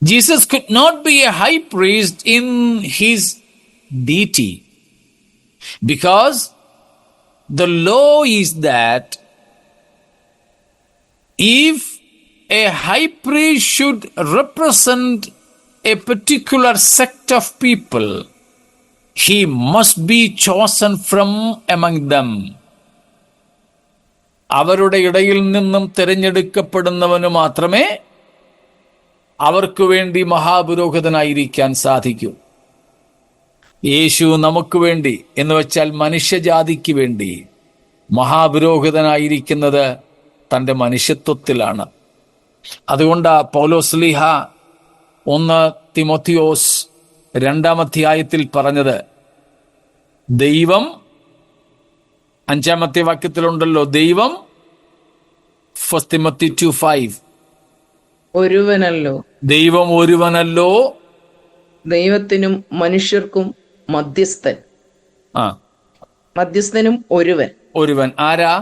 Jesus could not be a high priest in his deity, because the law is that if a high priest should represent a particular sect of people, he must be chosen from among them. അവരുടെ ഇടയിൽ നിന്നും തിരഞ്ഞെടുക്കപ്പെടുന്നവന് മാത്രമേ അവർക്ക് വേണ്ടി മഹാപുരോഹിതനായിരിക്കാൻ സാധിക്കൂ. യേശു നമുക്ക് വേണ്ടി എന്ന് വെച്ചാൽ മനുഷ്യജാതിക്ക് വേണ്ടി മഹാപുരോഹിതനായിരിക്കുന്നത് തൻ്റെ മനുഷ്യത്വത്തിലാണ്. അതുകൊണ്ട് പൗലോസ്ലീഹ 1 തിമോത്തിയോസ് 2-ാം അധ്യായത്തിൽ പറഞ്ഞത്, ദൈവം 5-ാമത്തെ വാക്യത്തിലുണ്ടല്ലോ, ദൈവം 1 Timothy 2:5 ഒരുവനല്ലോ, ദൈവം ഒരുവനല്ലോ, ദൈവത്തിനും മനുഷ്യർക്കും മധ്യസ്ഥനും ഒരുവൻ. ആരാ?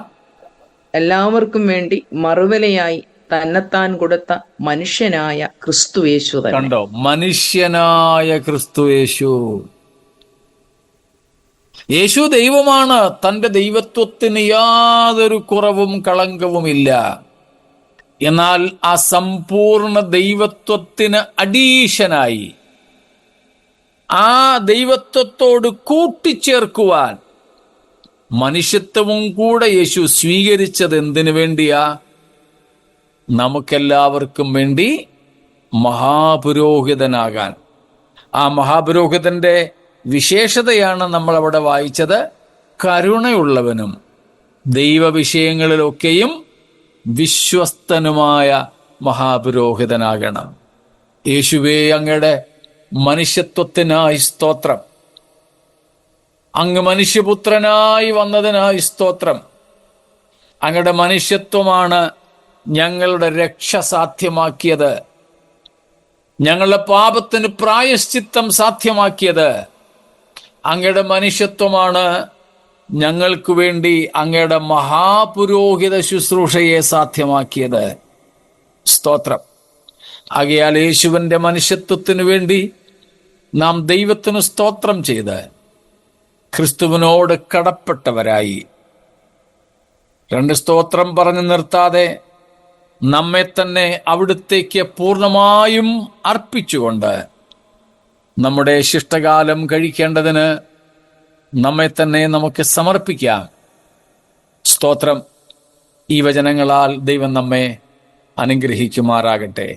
എല്ലാവർക്കും വേണ്ടി മറുവിലയായി തന്നെത്താൻ കൊടുത്ത മനുഷ്യനായ ക്രിസ്തുയേശു. കണ്ടോ, മനുഷ്യനായ ക്രിസ്തുയേശു. യേശു ദൈവമാണ്. തൻ്റെ ദൈവത്വത്തിന് യാതൊരു കുറവും കളങ്കവുമില്ല. എന്നാൽ ആ സമ്പൂർണ്ണ ദൈവത്വത്തിന് അഡീഷനായി ആ ദൈവത്വത്തോട് കൂട്ടിച്ചേർക്കുവാൻ മനുഷ്യത്വവും കൂടെ യേശു സ്വീകരിച്ചത് എന്തിനു വേണ്ടിയാ? നമുക്കെല്ലാവർക്കും വേണ്ടി മഹാപുരോഹിതനാകാൻ. ആ മഹാപുരോഹിതന്റെ വിശേഷതയാണ് നമ്മൾ അവിടെ വായിച്ചത്. കരുണയുള്ളവനും ദൈവവിഷയങ്ങളിലൊക്കെയും വിശ്വസ്തനുമായ മഹാപുരോഹിതനാകണം. യേശുവേ, അങ്ങയുടെ മനുഷ്യത്വത്തിനായി സ്തോത്രം. അങ്ങ് മനുഷ്യപുത്രനായി വന്നതിനായി സ്തോത്രം. അങ്ങയുടെ മനുഷ്യത്വമാണ് ഞങ്ങളുടെ രക്ഷ സാധ്യമാക്കിയത്, ഞങ്ങളുടെ പാപത്തിന് പ്രായശ്ചിത്തം സാധ്യമാക്കിയത്. അങ്ങയുടെ മനുഷ്യത്വമാണ് ഞങ്ങൾക്ക് വേണ്ടി അങ്ങയുടെ മഹാപുരോഹിത ശുശ്രൂഷയെ സാധ്യമാക്കിയത്. സ്തോത്രം. ആകയാൽ യേശുവിൻ്റെ മനുഷ്യത്വത്തിനു വേണ്ടി നാം ദൈവത്തിന് സ്തോത്രം ചെയ്ത് ക്രിസ്തുവിനോട് കടപ്പെട്ടവരായി രണ്ട് സ്തോത്രം പറഞ്ഞു നിർത്താതെ നമ്മെ തന്നെ അവിടുത്തേക്ക് പൂർണ്ണമായും അർപ്പിച്ചുകൊണ്ട് നമ്മുടെ ശിഷ്ടകാലം കഴിക്കേണ്ടതിന് നമ്മെ തന്നെ നമുക്ക് സമർപ്പിക്കാം. സ്തോത്രം. ഈ വചനങ്ങളാൽ ദൈവം നമ്മെ അനുഗ്രഹിക്കുമാറാകട്ടെ.